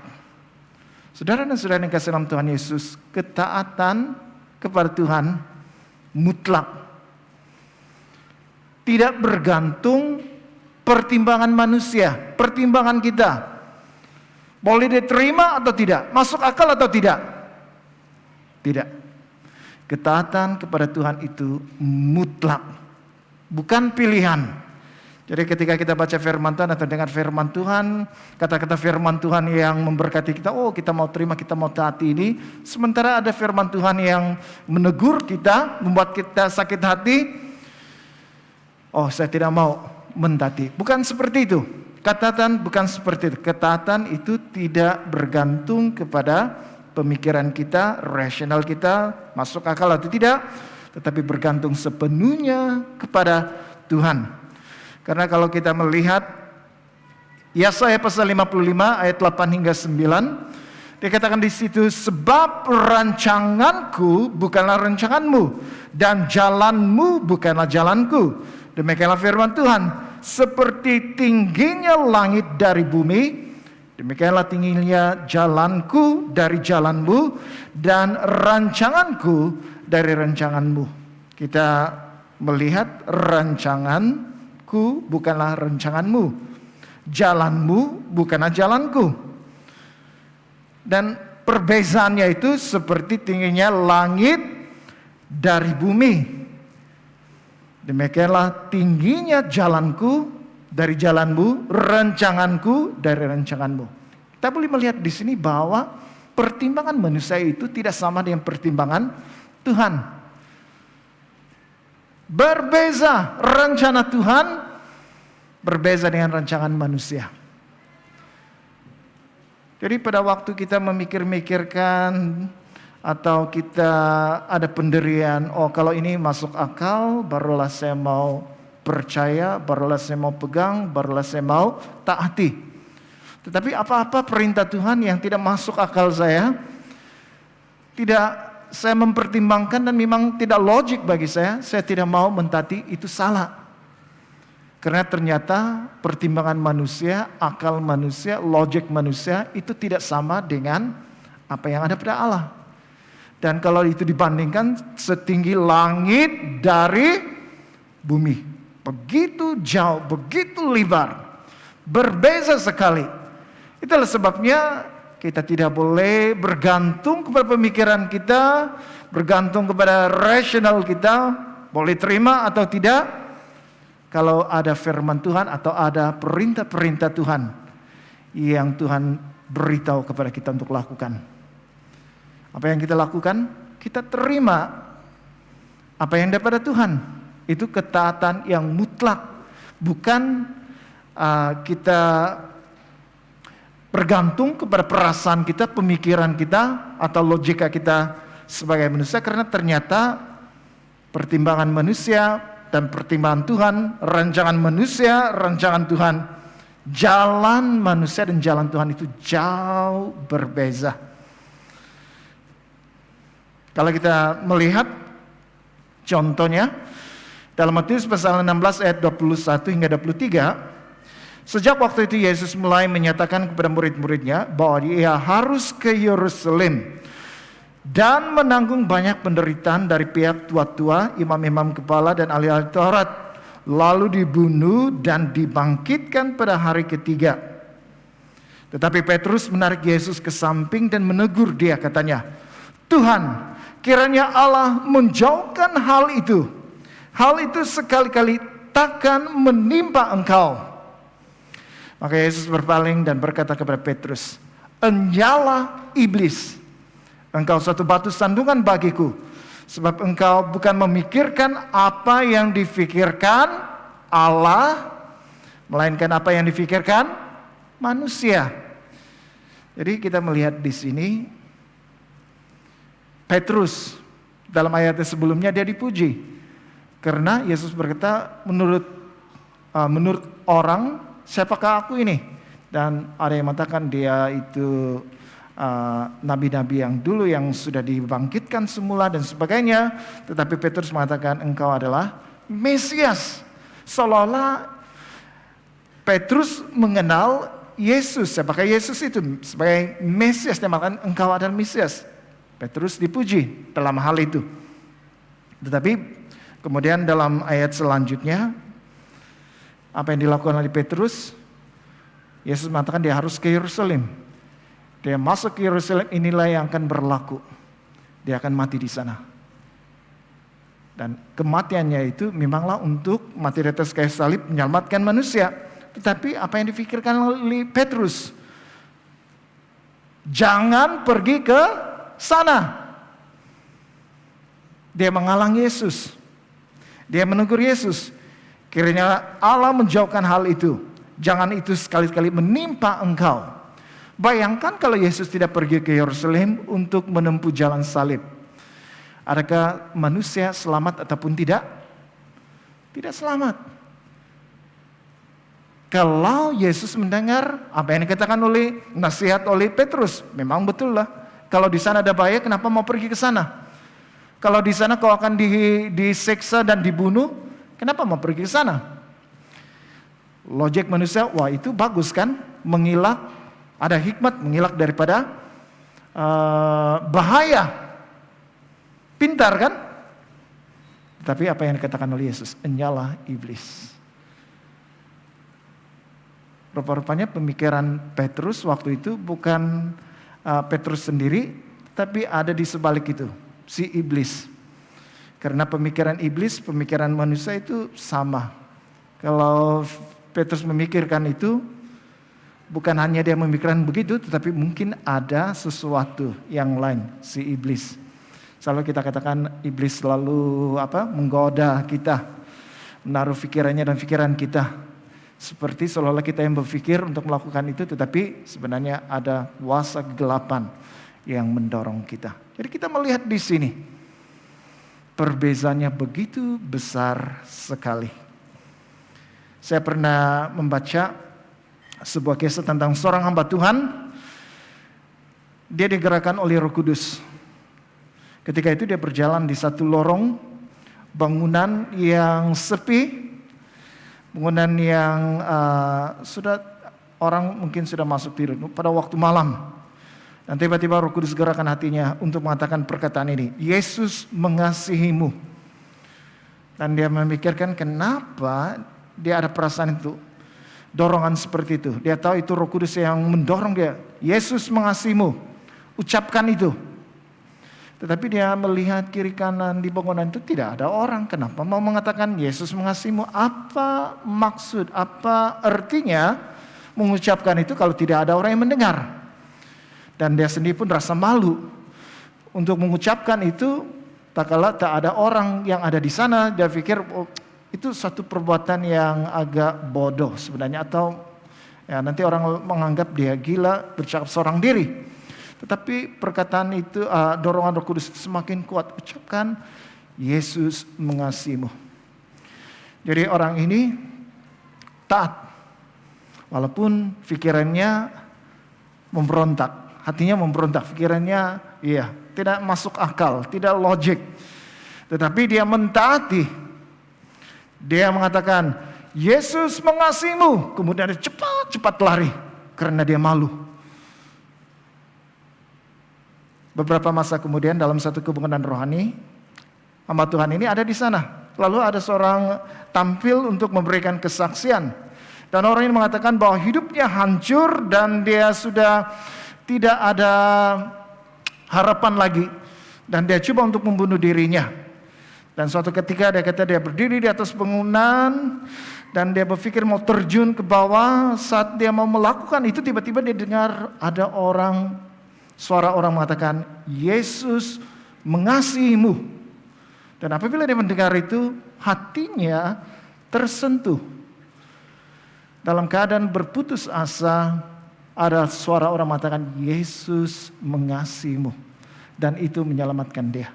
Speaker 5: Saudara dan saudara yang kasih dalam Tuhan Yesus, ketaatan kepada Tuhan mutlak. Tidak bergantung pertimbangan manusia, pertimbangan kita. Boleh diterima atau tidak? Masuk akal atau tidak? Tidak. Ketaatan kepada Tuhan itu mutlak, bukan pilihan. Jadi ketika kita baca firman Tuhan atau dengar firman Tuhan, kata-kata firman Tuhan yang memberkati kita, oh kita mau terima, kita mau taati ini. Sementara ada firman Tuhan yang menegur kita, membuat kita sakit hati, oh saya tidak mau mentaati. Bukan seperti itu. Ketaatan bukan seperti itu. Ketaatan itu tidak bergantung kepada pemikiran kita, rasional kita, masuk akal atau tidak, tetapi bergantung sepenuhnya kepada Tuhan. Karena kalau kita melihat Yesaya pasal 55 ayat 8 hingga 9, dikatakan di situ, sebab rancanganku bukanlah rancanganmu dan jalanmu bukanlah jalanku. Demikianlah firman Tuhan, seperti tingginya langit dari bumi, demikianlah tingginya jalanku dari jalanmu dan rancanganku dari rancanganmu. Kita melihat rancanganku bukanlah rancanganmu, jalanmu bukanlah jalanku. Dan perbezaannya itu seperti tingginya langit dari bumi. Demikianlah tingginya jalanku dari jalanmu, rancanganku dari rancanganmu. Kita boleh melihat di sini bahwa pertimbangan manusia itu tidak sama dengan pertimbangan Tuhan. Berbeza rencana Tuhan, berbeza dengan rancangan manusia. Jadi pada waktu kita memikir-mikirkan atau kita ada pendirian, oh kalau ini masuk akal, barulah saya mau percaya, barulah saya mau pegang, barulah saya mau taati. Tetapi apa-apa perintah Tuhan yang tidak masuk akal saya, tidak saya mempertimbangkan dan memang tidak logik bagi saya tidak mau mentaati, itu salah. Karena ternyata pertimbangan manusia, akal manusia, logik manusia itu tidak sama dengan apa yang ada pada Allah. Dan kalau itu dibandingkan setinggi langit dari bumi, begitu jauh, begitu lebar, berbeza sekali. Itulah sebabnya kita tidak boleh bergantung kepada pemikiran kita, bergantung kepada rasional kita, boleh terima atau tidak. Kalau ada firman Tuhan atau ada perintah-perintah Tuhan yang Tuhan beritahu kepada kita untuk lakukan. Apa yang kita lakukan? Kita terima apa yang daripada Tuhan. Itu ketaatan yang mutlak. Bukan kita bergantung kepada perasaan kita, pemikiran kita, atau logika kita sebagai manusia. Karena ternyata pertimbangan manusia dan pertimbangan Tuhan, rancangan manusia, rancangan Tuhan, jalan manusia dan jalan Tuhan itu jauh berbeza. Kalau kita melihat contohnya dalam Matius pasal 16 ayat 21 hingga 23, sejak waktu itu Yesus mulai menyatakan kepada murid-muridnya bahwa dia harus ke Yerusalem dan menanggung banyak penderitaan dari pihak tua-tua, imam-imam kepala dan ahli-ahli Taurat, lalu dibunuh dan dibangkitkan pada hari ketiga. Tetapi Petrus menarik Yesus ke samping dan menegur dia, katanya, Tuhan, kiranya Allah menjauhkan hal itu. Hal itu sekali-kali takkan menimpa engkau. Maka Yesus berpaling dan berkata kepada Petrus, "Enyalah iblis, engkau satu batu sandungan bagiku, sebab engkau bukan memikirkan apa yang difikirkan Allah, melainkan apa yang difikirkan manusia." Jadi kita melihat di sini Petrus dalam ayat sebelumnya dia dipuji karena Yesus berkata, menurut orang, siapakah aku ini? Dan ada yang mengatakan dia itu nabi-nabi yang dulu yang sudah dibangkitkan semula dan sebagainya. Tetapi Petrus mengatakan engkau adalah Mesias. Seolah-olah Petrus mengenal Yesus. Siapakah Yesus itu? Sebagai Mesias. Dia mengatakan engkau adalah Mesias. Petrus dipuji dalam hal itu. Tetapi kemudian dalam ayat selanjutnya, apa yang dilakukan oleh Petrus? Yesus mengatakan dia harus ke Yerusalem. Dia masuk ke Yerusalem, inilah yang akan berlaku. Dia akan mati di sana. Dan kematiannya itu memanglah untuk mati di atas kayu salib menyelamatkan manusia. Tetapi apa yang difikirkan oleh Petrus? Jangan pergi ke sana. Dia menghalang Yesus. Dia menegur Yesus. Kiranya Allah menjauhkan hal itu. Jangan itu sekali-kali menimpa engkau. Bayangkan kalau Yesus tidak pergi ke Yerusalem untuk menempuh jalan salib. Adakah manusia selamat ataupun tidak? Tidak selamat. Kalau Yesus mendengar apa yang dikatakan oleh nasihat oleh Petrus, memang betul lah. Kalau di sana ada bahaya, kenapa mau pergi ke sana? Kalau di sana kau akan diseksa dan dibunuh, kenapa mau pergi ke sana? Logik manusia, wah itu bagus kan? Mengelak, ada hikmat mengelak daripada bahaya. Pintar kan? Tapi apa yang dikatakan oleh Yesus? Enyalah iblis. Rupa-rupanya pemikiran Petrus waktu itu bukan Petrus sendiri, tapi ada di sebalik itu, si iblis. Karena pemikiran iblis, pemikiran manusia itu sama. Kalau Petrus memikirkan itu, bukan hanya dia memikirkan begitu, tetapi mungkin ada sesuatu yang lain, si iblis. Selalu kita katakan iblis selalu menggoda kita, menaruh pikirannya dan pikiran kita. Seperti seolah-olah kita yang berpikir untuk melakukan itu, tetapi sebenarnya ada kuasa kegelapan yang mendorong kita. Jadi kita melihat di sini perbezaannya begitu besar sekali. Saya pernah membaca sebuah kisah tentang seorang hamba Tuhan. Dia digerakkan oleh Roh Kudus. Ketika itu dia berjalan di satu lorong bangunan yang sepi. Bangunan yang sudah orang mungkin sudah masuk tidur pada waktu malam. Dan tiba-tiba Roh Kudus gerakan hatinya untuk mengatakan perkataan ini, Yesus mengasihimu. Dan dia memikirkan kenapa dia ada perasaan itu, dorongan seperti itu. Dia tahu itu Roh Kudus yang mendorong dia. Yesus mengasihimu, ucapkan itu. Tetapi dia melihat kiri kanan di bangunan itu tidak ada orang. Kenapa mau mengatakan Yesus mengasihimu? Apa maksud, apa artinya mengucapkan itu kalau tidak ada orang yang mendengar? Dan dia sendiri pun rasa malu untuk mengucapkan itu. Tak kala tak ada orang yang ada di sana, dia pikir itu satu perbuatan yang agak bodoh sebenarnya. Atau ya, nanti orang menganggap dia gila, bercakap seorang diri. Tetapi perkataan itu, dorongan Roh Kudus itu semakin kuat. Ucapkan, Yesus mengasihimu. Jadi orang ini taat. Walaupun pikirannya memberontak. Hatinya memberontak. Pikirannya tidak masuk akal, tidak logik. Tetapi dia mentaati. Dia mengatakan, Yesus mengasihimu. Kemudian dia cepat lari. Karena dia malu. Beberapa masa kemudian dalam satu kebangunan rohani, hamba Tuhan ini ada di sana. Lalu ada seorang tampil untuk memberikan kesaksian. Dan orang ini mengatakan bahwa hidupnya hancur dan dia sudah tidak ada harapan lagi. Dan dia coba untuk membunuh dirinya. Dan suatu ketika dia kata dia berdiri di atas bangunan dan dia berpikir mau terjun ke bawah. Saat dia mau melakukan itu, tiba-tiba dia dengar ada suara orang mengatakan, Yesus mengasihimu. Dan apabila dia mendengar itu, hatinya tersentuh. Dalam keadaan berputus asa, ada suara orang mengatakan, Yesus mengasihimu. Dan itu menyelamatkan dia.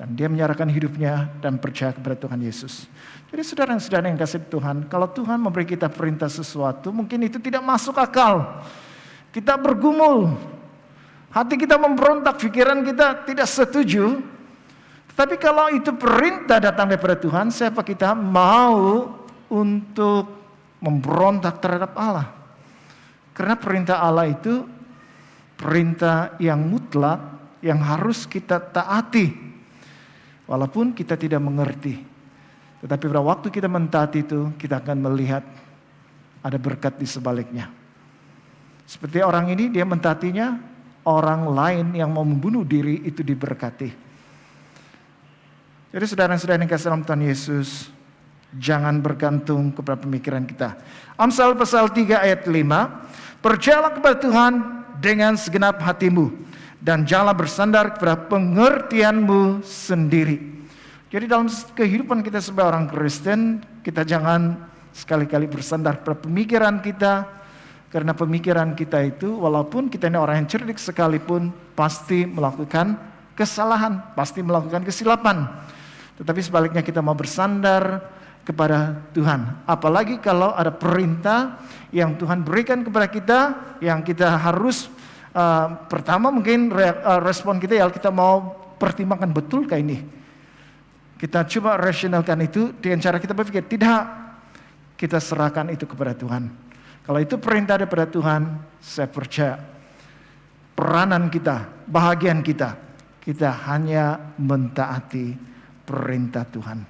Speaker 5: Dan dia menyerahkan hidupnya dan percaya kepada Tuhan Yesus. Jadi saudara-saudara yang kasih Tuhan, kalau Tuhan memberi kita perintah sesuatu, mungkin itu tidak masuk akal. Kita bergumul, hati kita memberontak, pikiran kita tidak setuju. Tapi kalau itu perintah datang daripada Tuhan, siapa kita mau untuk memberontak terhadap Allah? Karena perintah Allah itu perintah yang mutlak, yang harus kita taati. Walaupun kita tidak mengerti. Tetapi pada waktu kita mentaati itu, kita akan melihat ada berkat di sebaliknya. Seperti orang ini, dia mentaatinya, orang lain yang mau membunuh diri itu diberkati. Jadi saudara-saudara yang kasih dalam Tuhan Yesus, jangan bergantung kepada pemikiran kita. Amsal pasal 3 ayat 5, percayalah kepada Tuhan dengan segenap hatimu, dan janganlah bersandar kepada pengertianmu sendiri. Jadi dalam kehidupan kita sebagai orang Kristen, kita jangan sekali-kali bersandar pada pemikiran kita, karena pemikiran kita itu, walaupun kita ini orang yang cerdik sekalipun, pasti melakukan kesalahan, pasti melakukan kesilapan. Tetapi sebaliknya kita mau bersandar kepada Tuhan. Apalagi kalau ada perintah yang Tuhan berikan kepada kita, yang kita harus pertama mungkin respon kita ya, kita mau pertimbangkan betulkah ini. Kita coba rasionalkan itu dengan cara kita berpikir, tidak, kita serahkan itu kepada Tuhan. Kalau itu perintah daripada Tuhan, saya percaya peranan kita, bahagian kita hanya mentaati perintah Tuhan.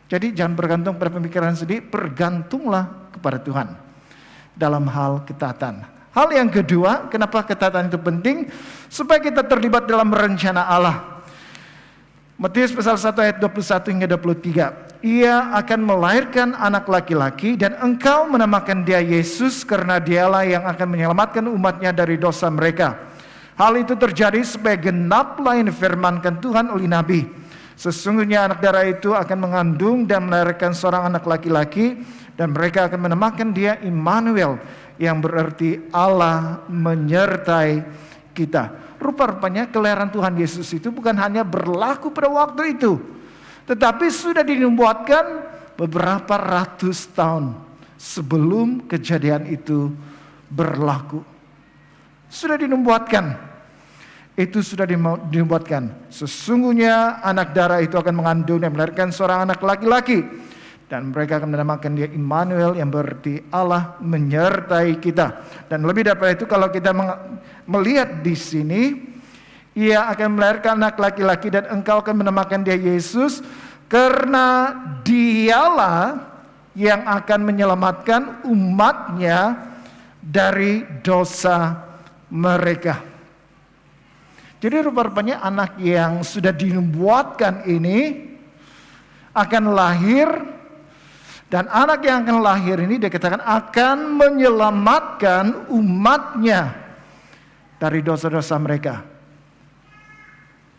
Speaker 5: Jadi jangan bergantung pada pemikiran sendiri, bergantunglah kepada Tuhan dalam hal ketaatan. Hal yang kedua, kenapa ketaatan itu penting? Supaya kita terlibat dalam rencana Allah. Matius pasal 1 ayat 21 hingga 23. Ia akan melahirkan anak laki-laki dan engkau menamakan dia Yesus, karena dialah yang akan menyelamatkan umatnya dari dosa mereka. Hal itu terjadi supaya genaplah yang difirmankan Tuhan oleh Nabi. Sesungguhnya anak darah itu akan mengandung dan melahirkan seorang anak laki-laki, dan mereka akan menamakan dia Immanuel, yang berarti Allah menyertai kita. Rupa-rupanya kelahiran Tuhan Yesus itu bukan hanya berlaku pada waktu itu, tetapi sudah dinubuatkan beberapa ratus tahun sebelum kejadian itu berlaku. Sudah dinubuatkan. Itu sudah dinubuatkan. Sesungguhnya anak darah itu akan mengandung dan melahirkan seorang anak laki-laki, dan mereka akan menamakan dia Immanuel, yang berarti Allah menyertai kita. Dan lebih daripada itu, kalau kita melihat di sini, ia akan melahirkan anak laki-laki dan engkau akan menamakan dia Yesus, karena dialah yang akan menyelamatkan umatnya dari dosa mereka. Jadi rupa-rupanya anak yang sudah dinubuatkan ini akan lahir, dan anak yang akan lahir ini dikatakan akan menyelamatkan umatnya dari dosa-dosa mereka.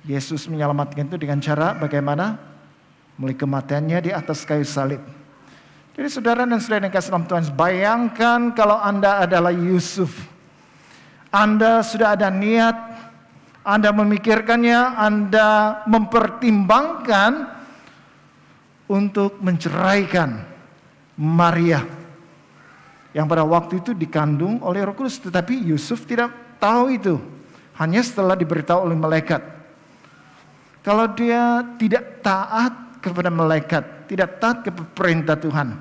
Speaker 5: Yesus menyelamatkan itu dengan cara bagaimana? Melalui kematiannya di atas kayu salib. Jadi saudara dan saudara yang kasih dalam Tuhan, bayangkan kalau Anda adalah Yusuf. Anda sudah ada niat, Anda memikirkannya, Anda mempertimbangkan untuk menceraikan Maria yang pada waktu itu dikandung oleh Roh Kudus, tetapi Yusuf tidak tahu itu, hanya setelah diberitahu oleh malaikat. Kalau dia tidak taat kepada malaikat, tidak taat kepada perintah Tuhan,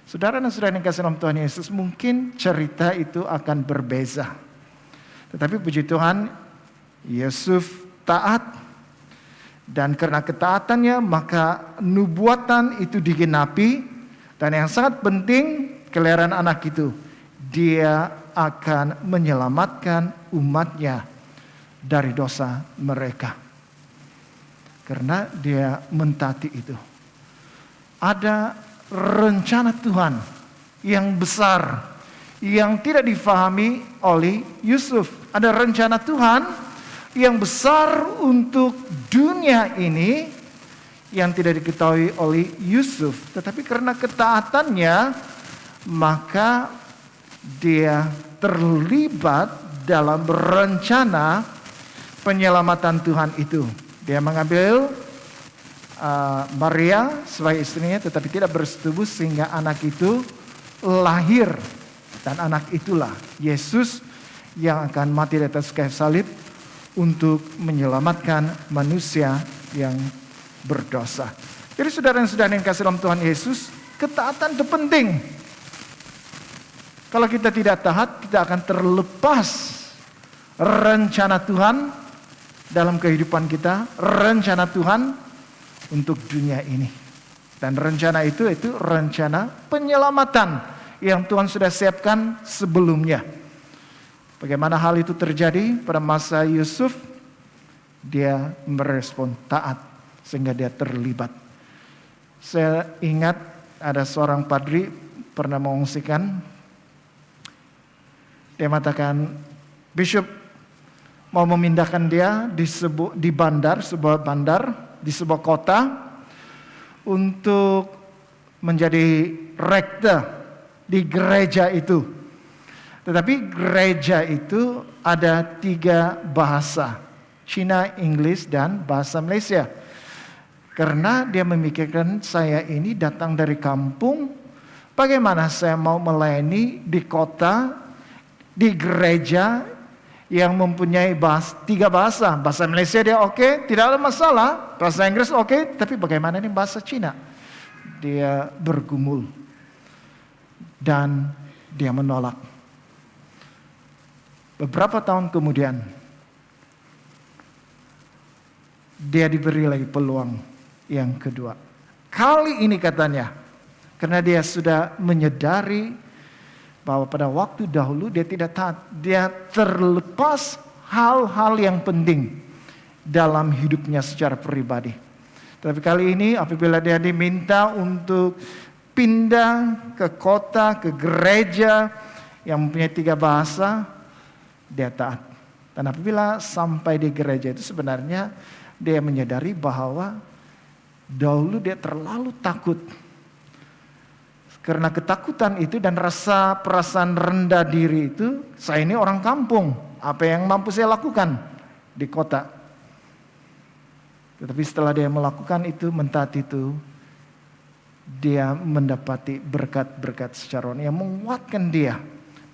Speaker 5: saudara dan saudara yang kasih dalam Tuhan Yesus, mungkin cerita itu akan berbeza. Tetapi puji Tuhan, Yusuf taat, dan karena ketaatannya maka nubuatan itu digenapi. Dan yang sangat penting, kelahiran anak itu, dia akan menyelamatkan umatnya dari dosa mereka. Karena dia mentaati itu. Ada rencana Tuhan yang besar, yang tidak difahami oleh Yusuf. Ada rencana Tuhan yang besar untuk dunia ini yang tidak diketahui oleh Yusuf. Tetapi karena ketaatannya, maka dia terlibat dalam rencana penyelamatan Tuhan itu. Dia mengambil Maria sebagai istrinya, tetapi tidak bersetubuh sehingga anak itu lahir. Dan anak itulah Yesus yang akan mati di atas kayu salib untuk menyelamatkan manusia yang berdosa. Jadi saudara-saudara yang kasih dalam Tuhan Yesus, ketaatan itu penting. Kalau kita tidak taat, kita akan terlepas rencana Tuhan dalam kehidupan kita, rencana Tuhan untuk dunia ini. Dan rencana itu rencana penyelamatan yang Tuhan sudah siapkan sebelumnya. Bagaimana hal itu terjadi pada masa Yusuf? Dia merespon taat sehingga dia terlibat. Saya ingat ada seorang padri pernah mengungsikan. Dia mengatakan, Bishop mau memindahkan dia di sebuah bandar, di sebuah kota untuk menjadi rektor di gereja itu. Tetapi gereja itu ada 3 bahasa, Cina, Inggris, dan bahasa Malaysia. Karena dia memikirkan, saya ini datang dari kampung, bagaimana saya mau melayani di kota, di gereja yang mempunyai 3 bahasa. Bahasa Malaysia dia oke, tidak ada masalah. Bahasa Inggris oke, tapi bagaimana ini bahasa Cina? Dia bergumul. Dan dia menolak. Beberapa tahun kemudian, dia diberi lagi peluang yang kedua. Kali ini katanya, karena dia sudah menyadari bahwa pada waktu dahulu dia tidak taat. Dia terlepas hal-hal yang penting dalam hidupnya secara pribadi. Tapi kali ini apabila dia diminta untuk pindah ke kota, ke gereja yang mempunyai 3 bahasa, dia taat. Dan apabila sampai di gereja itu sebenarnya dia menyadari bahwa dahulu dia terlalu takut. Karena ketakutan itu dan rasa perasaan rendah diri itu, saya ini orang kampung, apa yang mampu saya lakukan di kota. Tetapi setelah dia melakukan itu, mentaati itu, dia mendapati berkat-berkat secara rohani yang menguatkan dia.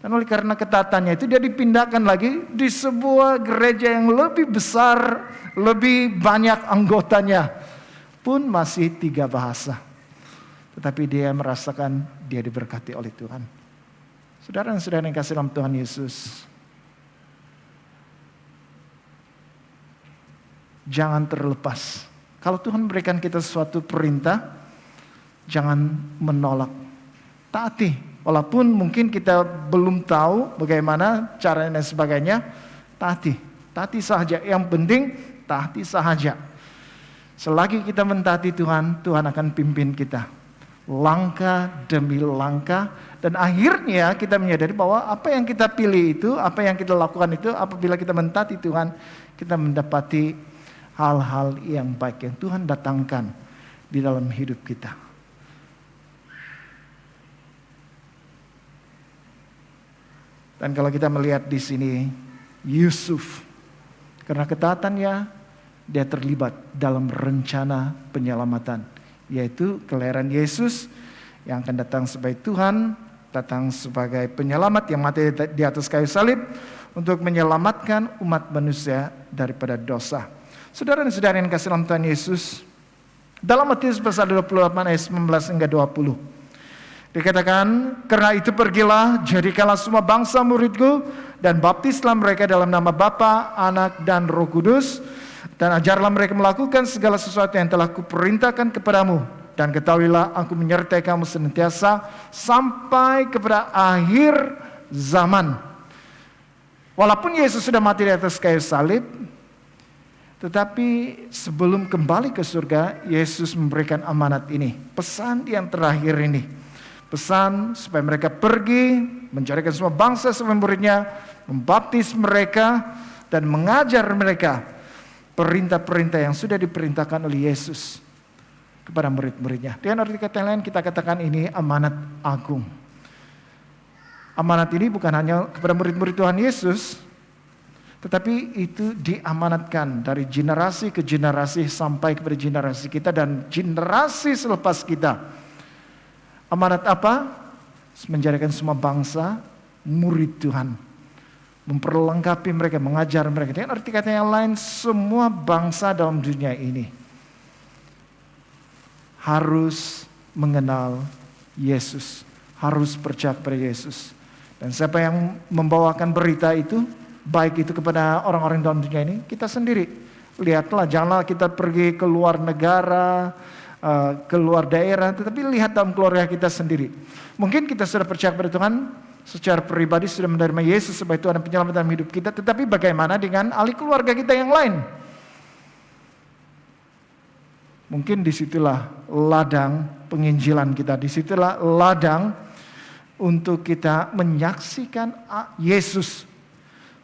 Speaker 5: Dan oleh karena ketaatannya itu, dia dipindahkan lagi di sebuah gereja yang lebih besar, lebih banyak anggotanya, pun masih 3 bahasa. Tetapi dia merasakan dia diberkati oleh Tuhan. Saudara dan saudara yang kasih dalam Tuhan Yesus, jangan terlepas. Kalau Tuhan berikan kita suatu perintah, jangan menolak. Taati. Walaupun mungkin kita belum tahu bagaimana caranya dan sebagainya, taati. Taati saja. Yang penting taati saja. Selagi kita mentaati Tuhan, Tuhan akan pimpin kita. Langkah demi langkah, dan akhirnya kita menyadari bahwa apa yang kita pilih itu, apa yang kita lakukan itu, apabila kita mentaati Tuhan, kita mendapati hal-hal yang baik yang Tuhan datangkan di dalam hidup kita. Dan kalau kita melihat di sini Yusuf, karena ketaatannya dia terlibat dalam rencana penyelamatan, yaitu kelahiran Yesus yang akan datang sebagai Tuhan, datang sebagai penyelamat yang mati di atas kayu salib untuk menyelamatkan umat manusia daripada dosa. Saudara dan saudara yang kasih dalam Tuhan Yesus, dalam Matius pasal 28 ayat 19 hingga 20, dikatakan, karena itu pergilah, jadikanlah semua bangsa muridku, dan baptislah mereka dalam nama Bapa, Anak, dan Roh Kudus, dan ajarlah mereka melakukan segala sesuatu yang telah kuperintahkan kepadamu. Dan ketahuilah, aku menyertai kamu senantiasa sampai kepada akhir zaman. Walaupun Yesus sudah mati di atas kayu salib, Tetapi sebelum kembali ke surga, Yesus memberikan amanat ini. Pesan yang terakhir ini. Pesan supaya mereka pergi, mencarikan semua bangsa sebagai muridnya, membaptis mereka, dan mengajar mereka perintah-perintah yang sudah diperintahkan oleh Yesus kepada murid-muridnya. Dengan arti kata lain, kita katakan ini amanat agung. Amanat ini bukan hanya kepada murid-murid Tuhan Yesus, tetapi itu diamanatkan dari generasi ke generasi sampai kepada generasi kita dan generasi selepas kita. Amanat apa? Menjadikan semua bangsa murid Tuhan. Memperlengkapi mereka, mengajar mereka. Dengan arti kata yang lain, semua bangsa dalam dunia ini harus mengenal Yesus. Harus percaya kepada Yesus. Dan siapa yang membawakan berita itu, baik itu kepada orang-orang dalam dunia ini, kita sendiri. Lihatlah, janganlah kita pergi ke luar negara, ke luar daerah, tetapi lihat dalam keluarga kita sendiri. Mungkin kita sudah percaya kepada Tuhan, secara pribadi sudah menerima Yesus sebagai Tuhan dan penyelamat dalam hidup kita, tetapi bagaimana dengan ahli keluarga kita yang lain? Mungkin disitulah ladang penginjilan kita, disitulah ladang untuk kita menyaksikan Yesus,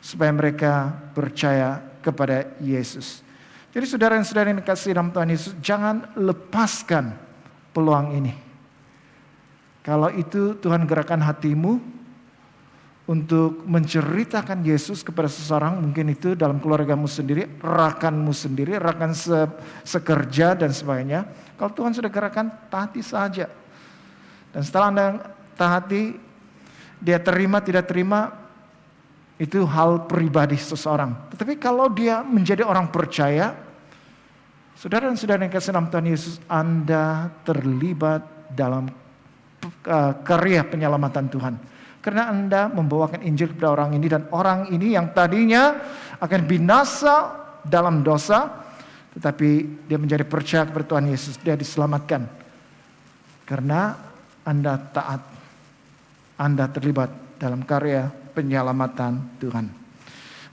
Speaker 5: supaya mereka percaya kepada Yesus. Jadi saudara dan saudari yang dikasihi dalam Tuhan Yesus, jangan lepaskan peluang ini. Kalau itu Tuhan gerakan hatimu untuk menceritakan Yesus kepada seseorang, mungkin itu dalam keluargamu sendiri, rekanmu sendiri, rekan sekerja dan sebagainya. Kalau Tuhan sudah gerakan, taati saja. Dan setelah Anda taati, dia terima tidak terima, itu hal pribadi seseorang. Tetapi kalau dia menjadi orang percaya, saudara dan saudara yang kasih dalam Tuhan Yesus, Anda terlibat dalam karya penyelamatan Tuhan. Karena Anda membawakan Injil kepada orang ini, dan orang ini yang tadinya akan binasa dalam dosa, tetapi dia menjadi percaya kepada Tuhan Yesus, dia diselamatkan. Karena Anda taat, Anda terlibat dalam karya penyelamatan Tuhan.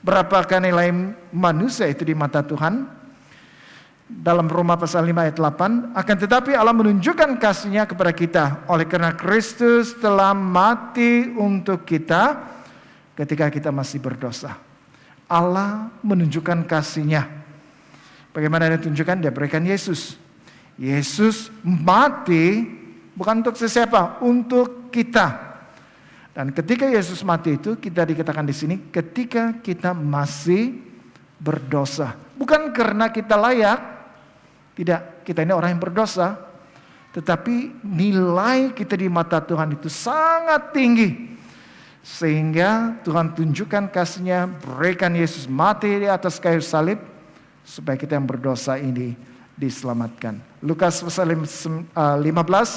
Speaker 5: Berapakah nilai manusia itu di mata Tuhan? Dalam Roma pasal 5 ayat 8, akan tetapi Allah menunjukkan kasih-Nya kepada kita oleh karena Kristus telah mati untuk kita ketika kita masih berdosa. Allah menunjukkan kasih-Nya. Bagaimana Dia tunjukkan? Dia berikan Yesus. Yesus mati bukan untuk sesiapa, untuk kita. Dan ketika Yesus mati itu, kita dikatakan di sini ketika kita masih berdosa. Bukan karena kita layak, tidak, kita ini orang yang berdosa, tetapi nilai kita di mata Tuhan itu sangat tinggi. Sehingga Tuhan tunjukkan kasih-Nya, berikan Yesus mati di atas kayu salib, supaya kita yang berdosa ini diselamatkan. Lukas pasal 15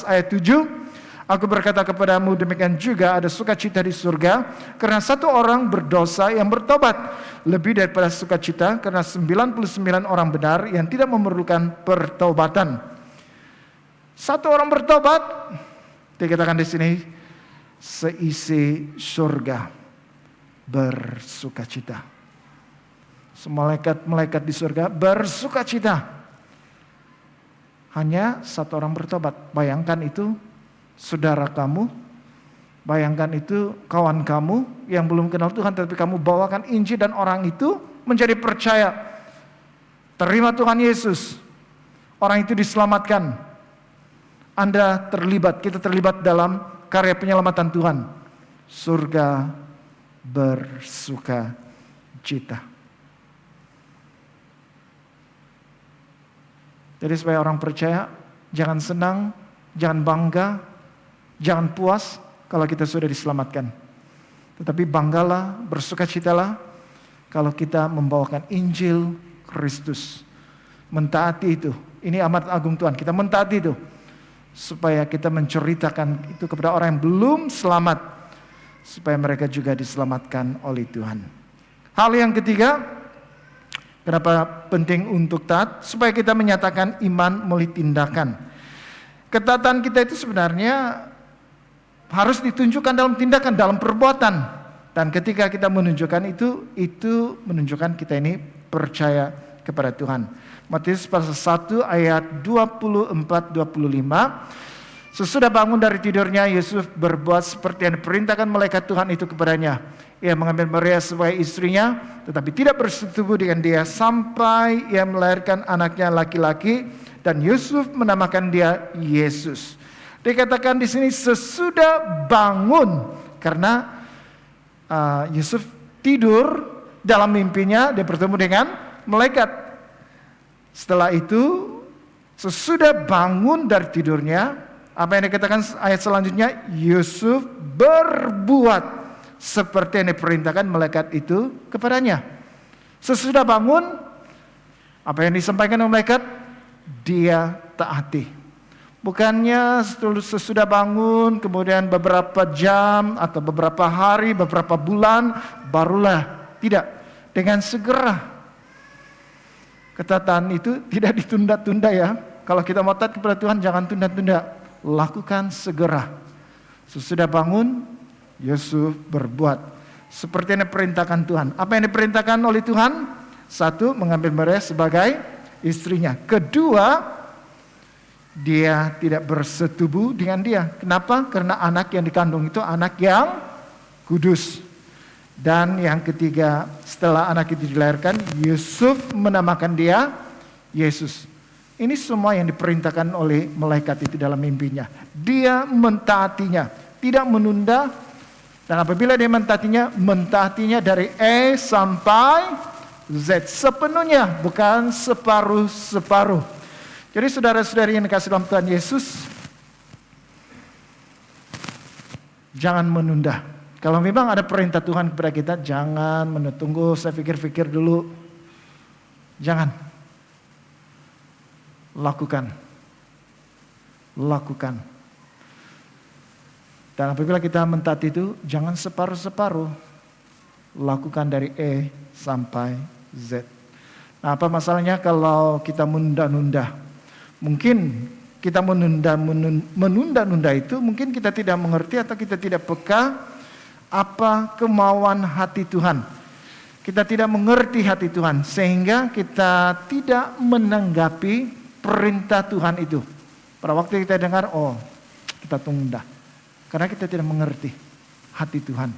Speaker 5: ayat 7, Aku berkata kepadamu, demikian juga ada sukacita di surga karena satu orang berdosa yang bertobat, lebih daripada sukacita karena 99 orang benar yang tidak memerlukan pertobatan. Satu orang bertobat, dikatakan di sini, seisi surga bersukacita. Malaikat-malaikat di surga bersukacita. Hanya satu orang bertobat. Bayangkan itu saudara kamu, bayangkan itu kawan kamu yang belum kenal Tuhan, tapi kamu bawakan Injil dan orang itu menjadi percaya, terima Tuhan Yesus, orang itu diselamatkan. Anda terlibat, kita terlibat dalam karya penyelamatan Tuhan. Surga bersuka cita. Jadi supaya orang percaya, jangan senang, jangan bangga, jangan puas kalau kita sudah diselamatkan. Tetapi banggalah, bersukacitalah kalau kita membawakan Injil Kristus. Mentaati itu. Ini amat agung Tuhan. Kita mentaati itu. Supaya kita menceritakan itu kepada orang yang belum selamat. Supaya mereka juga diselamatkan oleh Tuhan. Hal yang ketiga, kenapa penting untuk taat? Supaya kita menyatakan iman melalui tindakan. Ketaatan kita itu sebenarnya harus ditunjukkan dalam tindakan, dalam perbuatan. Dan ketika kita menunjukkan itu menunjukkan kita ini percaya kepada Tuhan. Matius pasal 1 ayat 24-25. Sesudah bangun dari tidurnya, Yusuf berbuat seperti yang diperintahkan malaikat Tuhan itu kepadanya. Ia mengambil Maria sebagai istrinya, tetapi tidak bersetubuh dengan dia sampai ia melahirkan anaknya laki-laki, dan Yusuf menamakan dia Yesus. Dikatakan di sini sesudah bangun, karena Yusuf tidur, dalam mimpinya dia bertemu dengan malaikat. Setelah itu, sesudah bangun dari tidurnya, apa yang dikatakan ayat selanjutnya, Yusuf berbuat seperti yang diperintahkan malaikat itu kepadanya. Sesudah bangun, apa yang disampaikan oleh malaikat, dia taati. Bukannya sesudah bangun, kemudian beberapa jam atau beberapa hari, beberapa bulan, barulah. Tidak, dengan segera. Ketaatan itu tidak ditunda-tunda ya. Kalau kita mau taat kepada Tuhan, jangan tunda-tunda. Lakukan segera. Sesudah bangun, Yusuf berbuat seperti yang diperintahkan Tuhan. Apa yang diperintahkan oleh Tuhan? Satu, mengambil Maria sebagai istrinya. Kedua, dia tidak bersetubuh dengan dia. Kenapa? Karena anak yang dikandung itu anak yang kudus. Dan yang ketiga, setelah anak itu dilahirkan, Yusuf menamakan dia Yesus. Ini semua yang diperintahkan oleh malaikat itu dalam mimpinya. Dia mentaatinya, tidak menunda. Dan apabila dia mentaatinya dari E sampai Z. Sepenuhnya, bukan separuh-separuh. Jadi saudara-saudari yang dikasihi dalam Tuhan Yesus, jangan menunda. Kalau memang ada perintah Tuhan kepada kita, jangan menunda. Tunggu, saya pikir-pikir dulu. Jangan. Lakukan. Dan apabila kita mentaati itu, jangan separuh-separuh. Lakukan dari E sampai Z. Nah, apa masalahnya kalau kita menunda-nunda? Mungkin kita menunda-nunda itu, mungkin kita tidak mengerti atau kita tidak peka apa kemauan hati Tuhan. Kita tidak mengerti hati Tuhan, sehingga kita tidak menanggapi perintah Tuhan itu. Pada waktu kita dengar, kita tunda. Karena kita tidak mengerti hati Tuhan.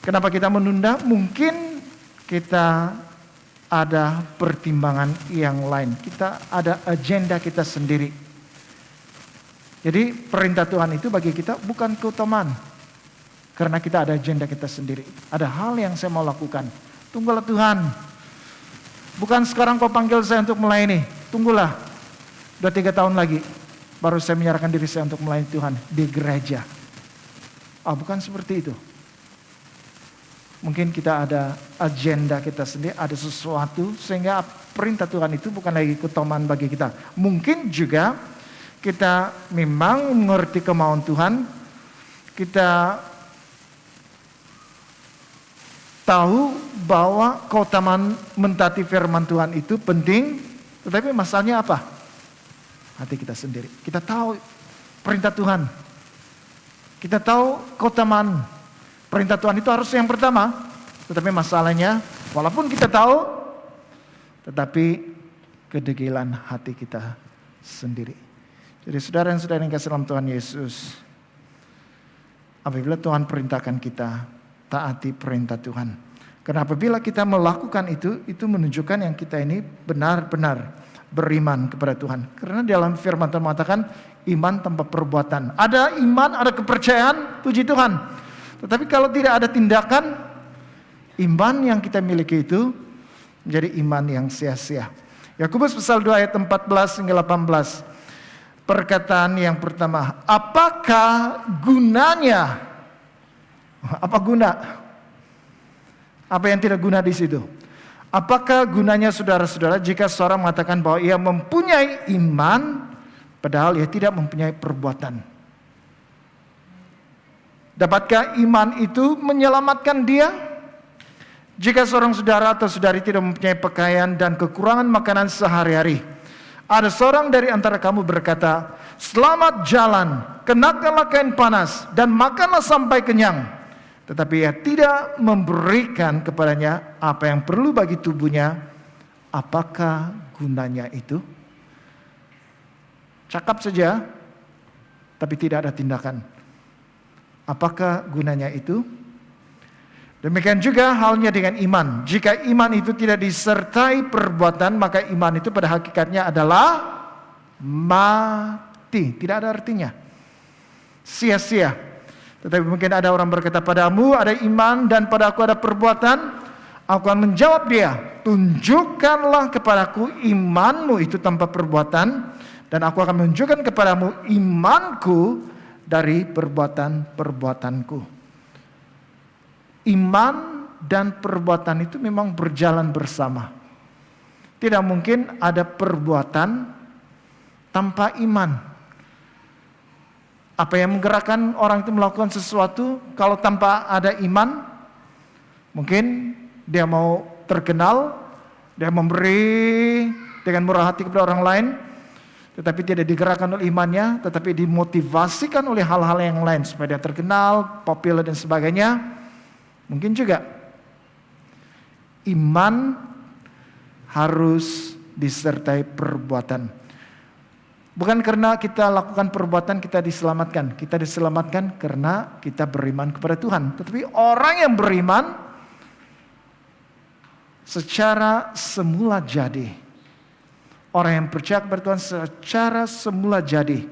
Speaker 5: Kenapa kita menunda? Mungkin kita ada pertimbangan yang lain. Kita ada agenda kita sendiri. Jadi perintah Tuhan itu bagi kita bukan keutamaan. Karena kita ada agenda kita sendiri. Ada hal yang saya mau lakukan. Tunggulah Tuhan. Bukan sekarang kau panggil saya untuk melayani. Tunggulah. 2-3 tahun lagi. Baru saya menyerahkan diri saya untuk melayani Tuhan di gereja. Bukan seperti itu. Mungkin kita ada agenda kita sendiri. Ada sesuatu. Sehingga perintah Tuhan itu bukan lagi keutamaan bagi kita. Mungkin juga kita memang mengerti kemauan Tuhan. Kita tahu bahwa keutamaan mentaati firman Tuhan itu penting, tetapi masalahnya apa? Hati kita sendiri. Kita tahu perintah Tuhan. Kita tahu keutamaan perintah Tuhan itu harus yang pertama, tetapi masalahnya walaupun kita tahu, tetapi kedegilan hati kita sendiri. Jadi saudara dan saudara yang kasih dalam Tuhan Yesus, apabila Tuhan perintahkan kita, taati perintah Tuhan. Karena apabila kita melakukan itu menunjukkan yang kita ini benar-benar beriman kepada Tuhan. Karena dalam firman Tuhan mengatakan iman tanpa perbuatan. Ada iman, ada kepercayaan, puji Tuhan. Tetapi kalau tidak ada tindakan, iman yang kita miliki itu menjadi iman yang sia-sia. Yakobus pasal 2 ayat 14 hingga 18. Perkataan yang pertama, apakah gunanya? Apa guna? Apa yang tidak guna di situ? Apakah gunanya saudara-saudara jika seorang mengatakan bahwa ia mempunyai iman, padahal ia tidak mempunyai perbuatan? Dapatkah iman itu menyelamatkan dia? Jika seorang saudara atau saudari tidak mempunyai pakaian dan kekurangan makanan sehari-hari, ada seorang dari antara kamu berkata, selamat jalan, kenakanlah kain panas, dan makanlah sampai kenyang. tetapi ia tidak memberikan kepadanya apa yang perlu bagi tubuhnya, apakah gunanya itu? Cakap saja, tapi tidak ada tindakan. Apakah gunanya itu? Demikian juga halnya dengan iman. Jika iman itu tidak disertai perbuatan, maka iman itu pada hakikatnya adalah mati. Tidak ada artinya. Sia-sia. Tetapi mungkin ada orang berkata, padamu ada iman dan padaku ada perbuatan. Aku akan menjawab dia, tunjukkanlah kepadaku imanmu itu tanpa perbuatan, dan aku akan menunjukkan kepadamu imanku dari perbuatan-perbuatanku. Iman dan perbuatan itu memang berjalan bersama. Tidak mungkin ada perbuatan tanpa iman. Apa yang menggerakkan orang itu melakukan sesuatu kalau tanpa ada iman? Mungkin dia mau terkenal, dia memberi dengan murah hati kepada orang lain, tetapi tidak digerakkan oleh imannya, tetapi dimotivasikan oleh hal-hal yang lain supaya dia terkenal, populer dan sebagainya. Mungkin juga iman harus disertai perbuatan. Bukan karena kita lakukan perbuatan kita diselamatkan. Kita diselamatkan karena kita beriman kepada Tuhan. Tetapi orang yang beriman secara semula jadi. Orang yang percaya kepada Tuhan secara semula jadi.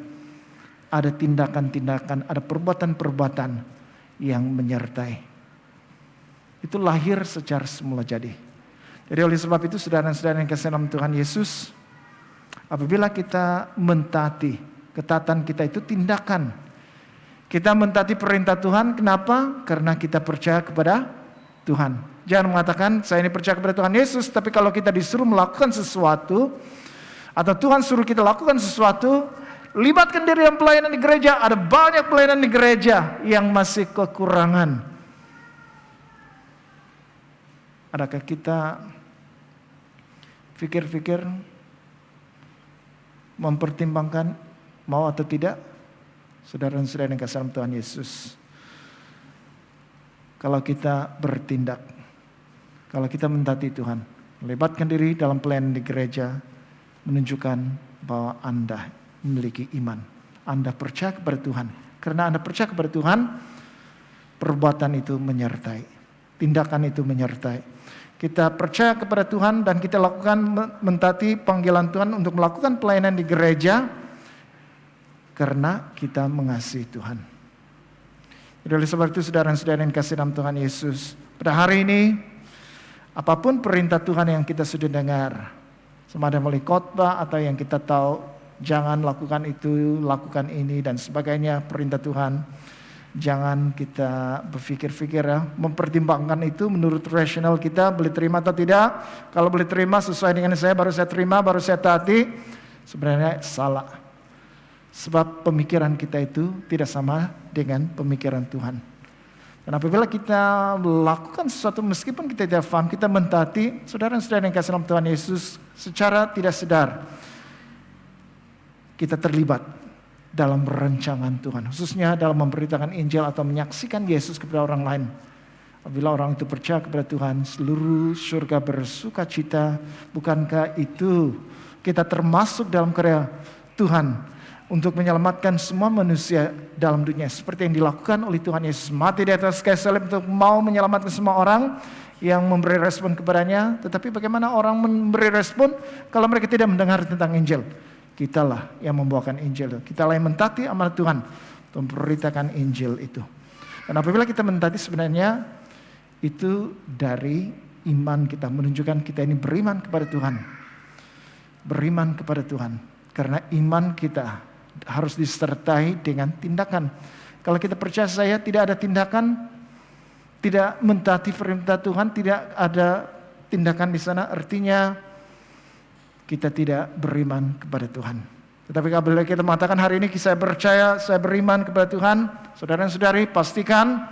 Speaker 5: Ada tindakan-tindakan, ada perbuatan-perbuatan yang menyertai. Itu lahir secara semula jadi. Jadi oleh sebab itu saudara-saudara yang kasih dalam Tuhan Yesus, apabila kita mentaati, ketaatan kita itu tindakan. Kita mentaati perintah Tuhan, kenapa? Karena kita percaya kepada Tuhan. Jangan mengatakan, saya ini percaya kepada Tuhan Yesus, tapi kalau kita disuruh melakukan sesuatu, atau Tuhan suruh kita lakukan sesuatu, libatkan diri dalam pelayanan di gereja. Ada banyak pelayanan di gereja yang masih kekurangan. Adakah kita pikir-pikir mempertimbangkan mau atau tidak? Saudara-saudara yang kasih dalam Tuhan Yesus, kalau kita bertindak, kalau kita mentaati Tuhan, melibatkan diri dalam pelayanan di gereja, menunjukkan bahwa Anda memiliki iman, Anda percaya kepada Tuhan. Karena Anda percaya kepada Tuhan, perbuatan itu menyertai, tindakan itu menyertai. Kita percaya kepada Tuhan dan kita lakukan mentaati panggilan Tuhan untuk melakukan pelayanan di gereja karena kita mengasihi Tuhan. Jadi oleh sebab itu saudara-saudara yang kasih dalam Tuhan Yesus, pada hari ini apapun perintah Tuhan yang kita sudah dengar, sama ada melalui khotbah atau yang kita tahu, jangan lakukan itu, lakukan ini dan sebagainya, perintah Tuhan. Jangan kita berpikir-pikir ya, mempertimbangkan itu menurut rasional kita, boleh terima atau tidak. Kalau boleh terima sesuai dengan saya, baru saya terima, baru saya taati. Sebenarnya salah. Sebab pemikiran kita itu tidak sama dengan pemikiran Tuhan. Dan apabila kita melakukan sesuatu meskipun kita tidak paham, kita mentaati, saudara-saudara yang kasih dalam Tuhan Yesus, secara tidak sadar kita terlibat dalam rancangan Tuhan, khususnya dalam memberitakan Injil atau menyaksikan Yesus kepada orang lain. Apabila orang itu percaya kepada Tuhan, seluruh surga bersuka cita. Bukankah itu kita termasuk dalam karya Tuhan untuk menyelamatkan semua manusia dalam dunia, seperti yang dilakukan oleh Tuhan Yesus, mati di atas kayu salib untuk mau menyelamatkan semua orang yang memberi respon kepadanya. Tetapi bagaimana orang memberi respon kalau mereka tidak mendengar tentang Injil? Kitalah yang membawakan Injil, kitalah yang mentaati amanat Tuhan untuk memberitakan Injil itu. Dan apabila kita mentaati, sebenarnya itu dari iman kita, menunjukkan kita ini beriman kepada Tuhan. Beriman kepada Tuhan, karena iman kita harus disertai dengan tindakan. Kalau kita percaya saya tidak ada tindakan, tidak mentaati perintah Tuhan, tidak ada tindakan di sana, artinya kita tidak beriman kepada Tuhan. Tetapi kalau kita mengatakan hari ini saya percaya, saya beriman kepada Tuhan, saudara dan saudari, pastikan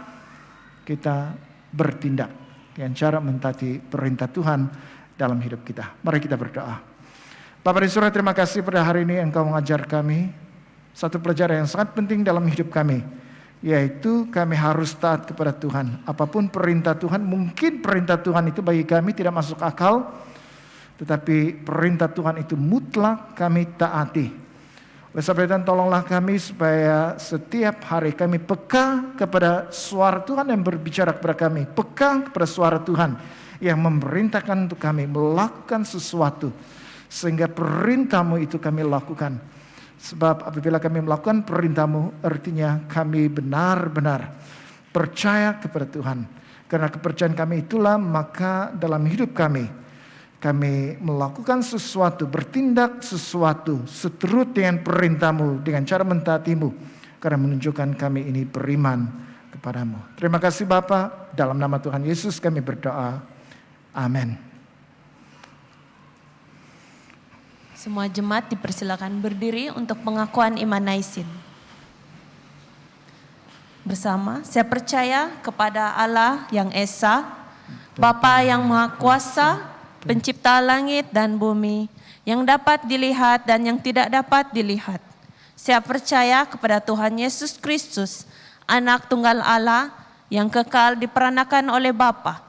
Speaker 5: kita bertindak dengan cara mentaati perintah Tuhan dalam hidup kita. Mari kita berdoa. Bapa di surga, terima kasih pada hari ini Engkau mengajar kami satu pelajaran yang sangat penting dalam hidup kami. yaitu kami harus taat kepada Tuhan. Apapun perintah Tuhan, mungkin perintah Tuhan itu bagi kami tidak masuk akal, tetapi perintah Tuhan itu mutlak kami taati. Oleh sebab itu tolonglah kami supaya setiap hari kami peka kepada suara Tuhan yang berbicara kepada kami, peka kepada suara Tuhan yang memerintahkan untuk kami melakukan sesuatu, sehingga perintah-Mu itu kami lakukan. Sebab apabila kami melakukan perintah-Mu, artinya kami benar-benar percaya kepada Tuhan. Karena kepercayaan kami itulah maka dalam hidup kami melakukan sesuatu, bertindak sesuatu seturut dengan perintah-Mu, dengan cara mentaati-Mu. Karena menunjukkan kami ini beriman kepadamu. Terima kasih Bapa, dalam nama Tuhan Yesus kami berdoa. Amin.
Speaker 1: Semua jemaat dipersilakan berdiri untuk pengakuan iman Naisin. Bersama, saya percaya kepada Allah yang Esa, Bapa yang Maha Kuasa, Pencipta langit dan bumi, yang dapat dilihat dan yang tidak dapat dilihat. Saya percaya kepada Tuhan Yesus Kristus, Anak Tunggal Allah, yang kekal diperanakan oleh Bapa,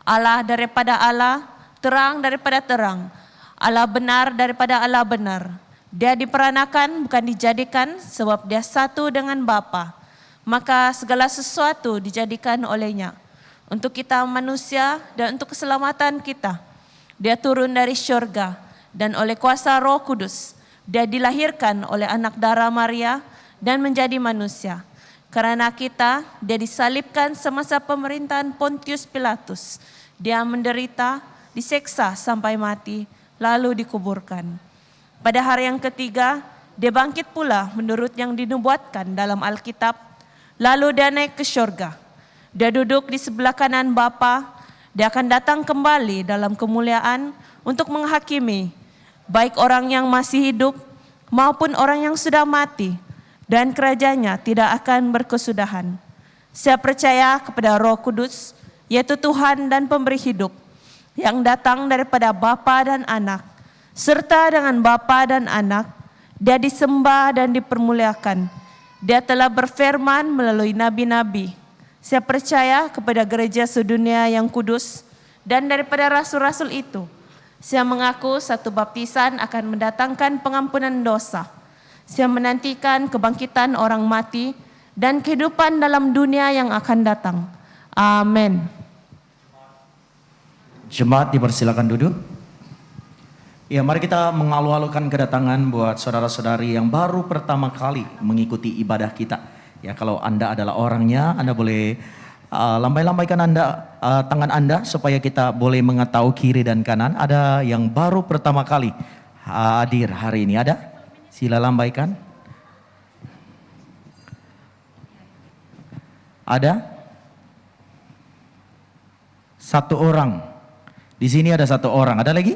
Speaker 1: Allah daripada Allah, terang daripada terang, Allah benar daripada Allah benar. Dia diperanakan bukan dijadikan, sebab dia satu dengan Bapa. Maka segala sesuatu dijadikan olehnya. Untuk kita manusia dan untuk keselamatan kita. Dia turun dari syurga dan oleh kuasa Roh Kudus. Dia dilahirkan oleh anak darah Maria dan menjadi manusia. Karena kita, dia disalibkan semasa pemerintahan Pontius Pilatus. Dia menderita, diseksa sampai mati, lalu dikuburkan. Pada hari yang ketiga, dia bangkit pula menurut yang dinubuatkan dalam Alkitab. Lalu dia naik ke syurga. Dia duduk di sebelah kanan Bapa. Dia akan datang kembali dalam kemuliaan untuk menghakimi baik orang yang masih hidup maupun orang yang sudah mati. Dan kerajaannya tidak akan berkesudahan. Saya percaya kepada Roh Kudus, yaitu Tuhan dan pemberi hidup, yang datang daripada Bapa dan Anak, serta dengan Bapa dan Anak, dia disembah dan dipermuliakan. Dia telah berfirman melalui nabi-nabi. Saya percaya kepada gereja sedunia yang kudus, dan daripada rasul-rasul itu, saya mengaku satu baptisan akan mendatangkan pengampunan dosa. Saya menantikan kebangkitan orang mati dan kehidupan dalam dunia yang akan datang. Amin.
Speaker 2: Jemaat dipersilakan duduk. Ya, mari kita mengalu-alukan kedatangan buat saudara-saudari yang baru pertama kali mengikuti ibadah kita. Ya, kalau Anda adalah orangnya, Anda boleh lambai-lambaikan tangan Anda supaya kita boleh mengetahui kiri dan kanan. Ada yang baru pertama kali hadir hari ini, ada? Sila lambaikan. Ada? Satu orang. Di sini ada satu orang. Ada lagi?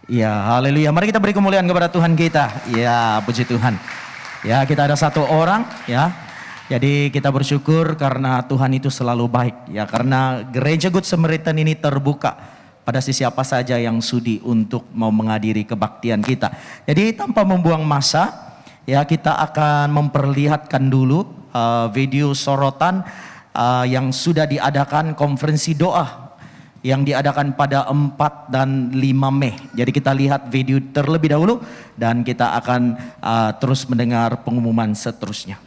Speaker 2: Ya, haleluya. Mari kita beri kemuliaan kepada Tuhan kita. Ya, puji Tuhan. Ya, kita ada satu orang, ya. Jadi kita bersyukur karena Tuhan itu selalu baik. Ya, karena Gereja Good Samaritan ini terbuka pada siapa saja yang sudi untuk mau menghadiri kebaktian kita. Jadi tanpa membuang masa, ya kita akan memperlihatkan dulu video sorotan yang sudah diadakan konferensi doa yang diadakan pada 4 dan 5 Mei. Jadi kita lihat video terlebih dahulu dan kita akan terus mendengar pengumuman seterusnya.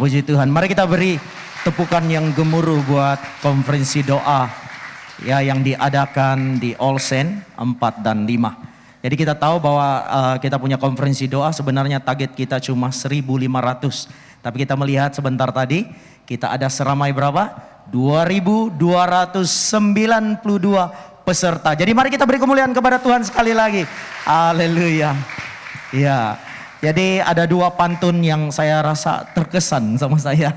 Speaker 2: puji Tuhan. Mari kita beri tepukan yang gemuruh buat konferensi doa ya yang diadakan di Olsen 4 dan 5. Jadi kita tahu bahwa kita punya konferensi doa, sebenarnya target kita cuma 1.500. Tapi kita melihat sebentar tadi kita ada seramai berapa? 2.292 peserta. Jadi mari kita beri kemuliaan kepada Tuhan sekali lagi. Haleluya. Ya. Jadi ada dua pantun yang saya rasa terkesan sama saya.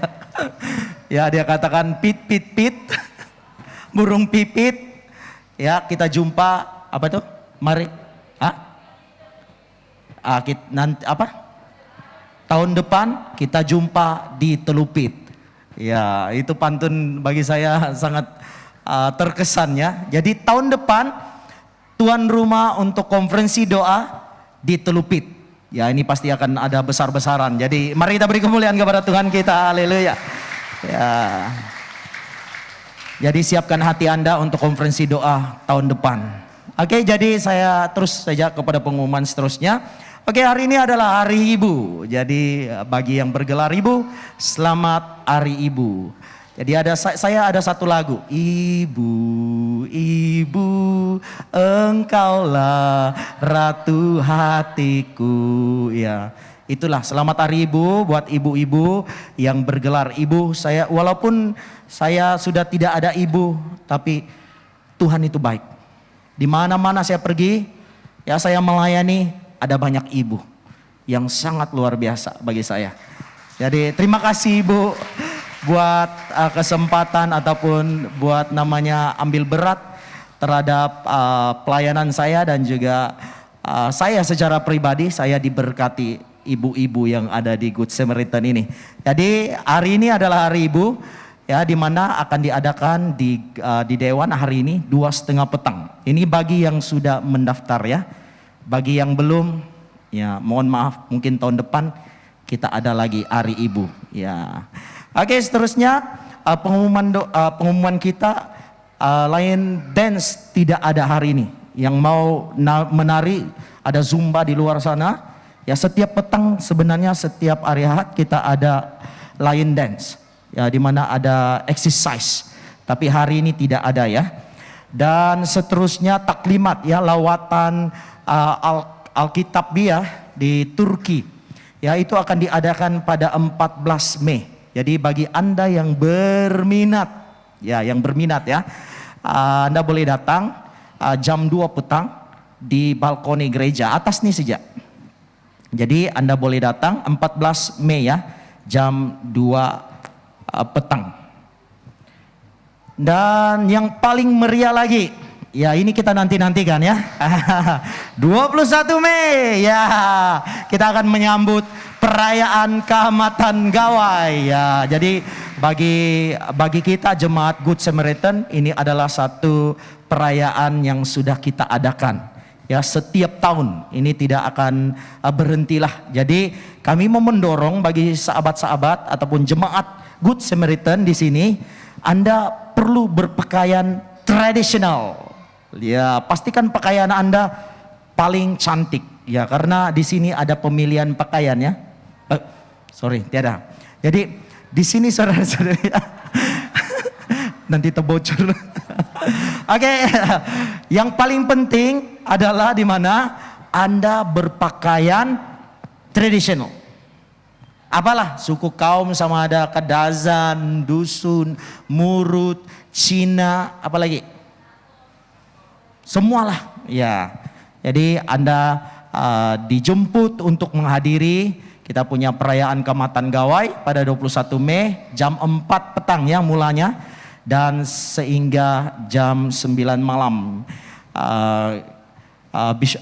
Speaker 2: Ya, dia katakan pit pit pit burung pipit. Ya, kita jumpa apa tuh? Mari. Nanti apa? Tahun depan kita jumpa di Telupit. Ya, itu pantun bagi saya sangat terkesan ya. Jadi tahun depan tuan rumah untuk konferensi doa di Telupit. Ya, ini pasti akan ada besar-besaran. Jadi mari kita beri kemuliaan kepada Tuhan kita. Haleluya. Ya. Jadi siapkan hati Anda untuk konferensi doa tahun depan. Oke, jadi saya terus saja kepada pengumuman seterusnya. Oke, hari ini adalah Hari Ibu. Jadi bagi yang bergelar ibu, selamat Hari Ibu. Jadi saya ada satu lagu. Ibu, ibu, engkaulah ratu hatiku. Ya, itulah selamat Hari Ibu buat ibu-ibu yang bergelar ibu. Saya walaupun saya sudah tidak ada ibu, tapi Tuhan itu baik. Di mana-mana saya pergi, ya saya melayani, ada banyak ibu yang sangat luar biasa bagi saya. Jadi terima kasih Ibu buat kesempatan ataupun buat namanya ambil berat terhadap pelayanan saya, dan juga saya secara pribadi saya diberkati ibu-ibu yang ada di Good Samaritan ini. Jadi hari ini adalah Hari Ibu ya, di mana akan diadakan di Dewan hari ini 2:30 petang. Ini bagi yang sudah mendaftar ya. Bagi yang belum ya mohon maaf, mungkin tahun depan kita ada lagi Hari Ibu ya. Oke, seterusnya pengumuman kita Lion Dance tidak ada hari ini. Yang mau menari ada Zumba di luar sana. Ya, setiap petang sebenarnya setiap hari Ahad kita ada Lion Dance. Ya, di mana ada exercise. Tapi hari ini tidak ada ya. Dan seterusnya taklimat ya, lawatan Alkitab dia di Turki. Ya, itu akan diadakan pada 14 Mei. Jadi bagi Anda yang berminat, ya Anda boleh datang jam 2 petang di balkoni gereja, atas nih saja. Jadi Anda boleh datang 14 Mei ya, jam 2 petang. Dan yang paling meriah lagi, ya ini kita nantikan ya. 21 Mei ya, kita akan menyambut perayaan Kehormatan Gawai ya. Jadi bagi kita jemaat Good Samaritan, ini adalah satu perayaan yang sudah kita adakan ya setiap tahun. Ini tidak akan berhentilah. Jadi kami mau mendorong bagi sahabat-sahabat ataupun jemaat Good Samaritan di sini, Anda perlu berpakaian tradisional. Ya, pastikan pakaian Anda paling cantik ya, karena di sini ada pemilihan pakaian ya. Tiada. Jadi di sini saudara-saudari nanti terbocor. Oke, yang paling penting adalah di mana Anda berpakaian tradisional. Apalah suku kaum, sama ada Kadazan, Dusun, Murut, Cina, apalagi semualah ya. Jadi Anda dijemput untuk menghadiri. Kita punya perayaan Kehormatan Gawai pada 21 Mei jam 4 petang ya mulanya, dan sehingga jam 9 malam.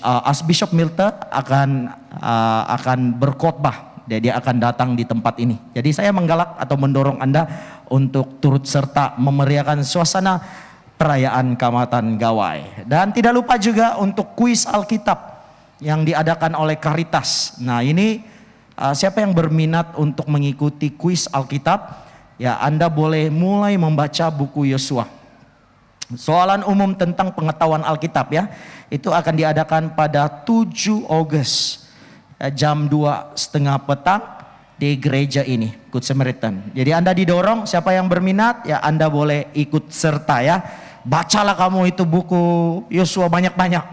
Speaker 2: Archbishop Milter akan berkhotbah. Dia akan datang di tempat ini. Jadi saya menggalak atau mendorong Anda untuk turut serta memeriahkan suasana perayaan Kehormatan Gawai. Dan tidak lupa juga untuk kuis Alkitab yang diadakan oleh Caritas. Nah, ini siapa yang berminat untuk mengikuti kuis Alkitab, ya Anda boleh mulai membaca buku Yosua. Soalan umum tentang pengetahuan Alkitab ya, itu akan diadakan pada 7 Agustus jam 2:30 petang di gereja ini, Good Samaritan. Jadi Anda didorong, siapa yang berminat ya Anda boleh ikut serta ya. Bacalah kamu itu buku Yosua banyak-banyak.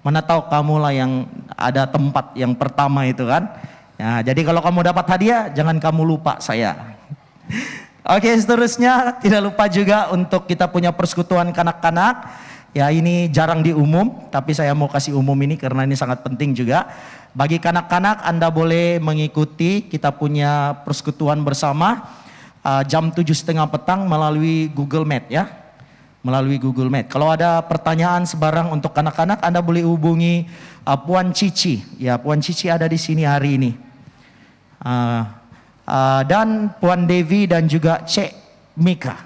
Speaker 2: Mana tahu kamulah yang ada tempat yang pertama itu kan. Ya, jadi kalau kamu dapat hadiah, jangan kamu lupa saya. Oke, seterusnya tidak lupa juga untuk kita punya persekutuan kanak-kanak. Ya, ini jarang diumum, tapi saya mau kasih umum ini karena ini sangat penting juga. Bagi kanak-kanak Anda boleh mengikuti kita punya persekutuan bersama jam 7:30 petang melalui Google Meet ya. Melalui Google Meet. Kalau ada pertanyaan sebarang untuk kanak-kanak Anda boleh hubungi Puan Cici. Ya, Puan Cici ada di sini hari ini. Dan Puan Devi dan juga Cek Mika.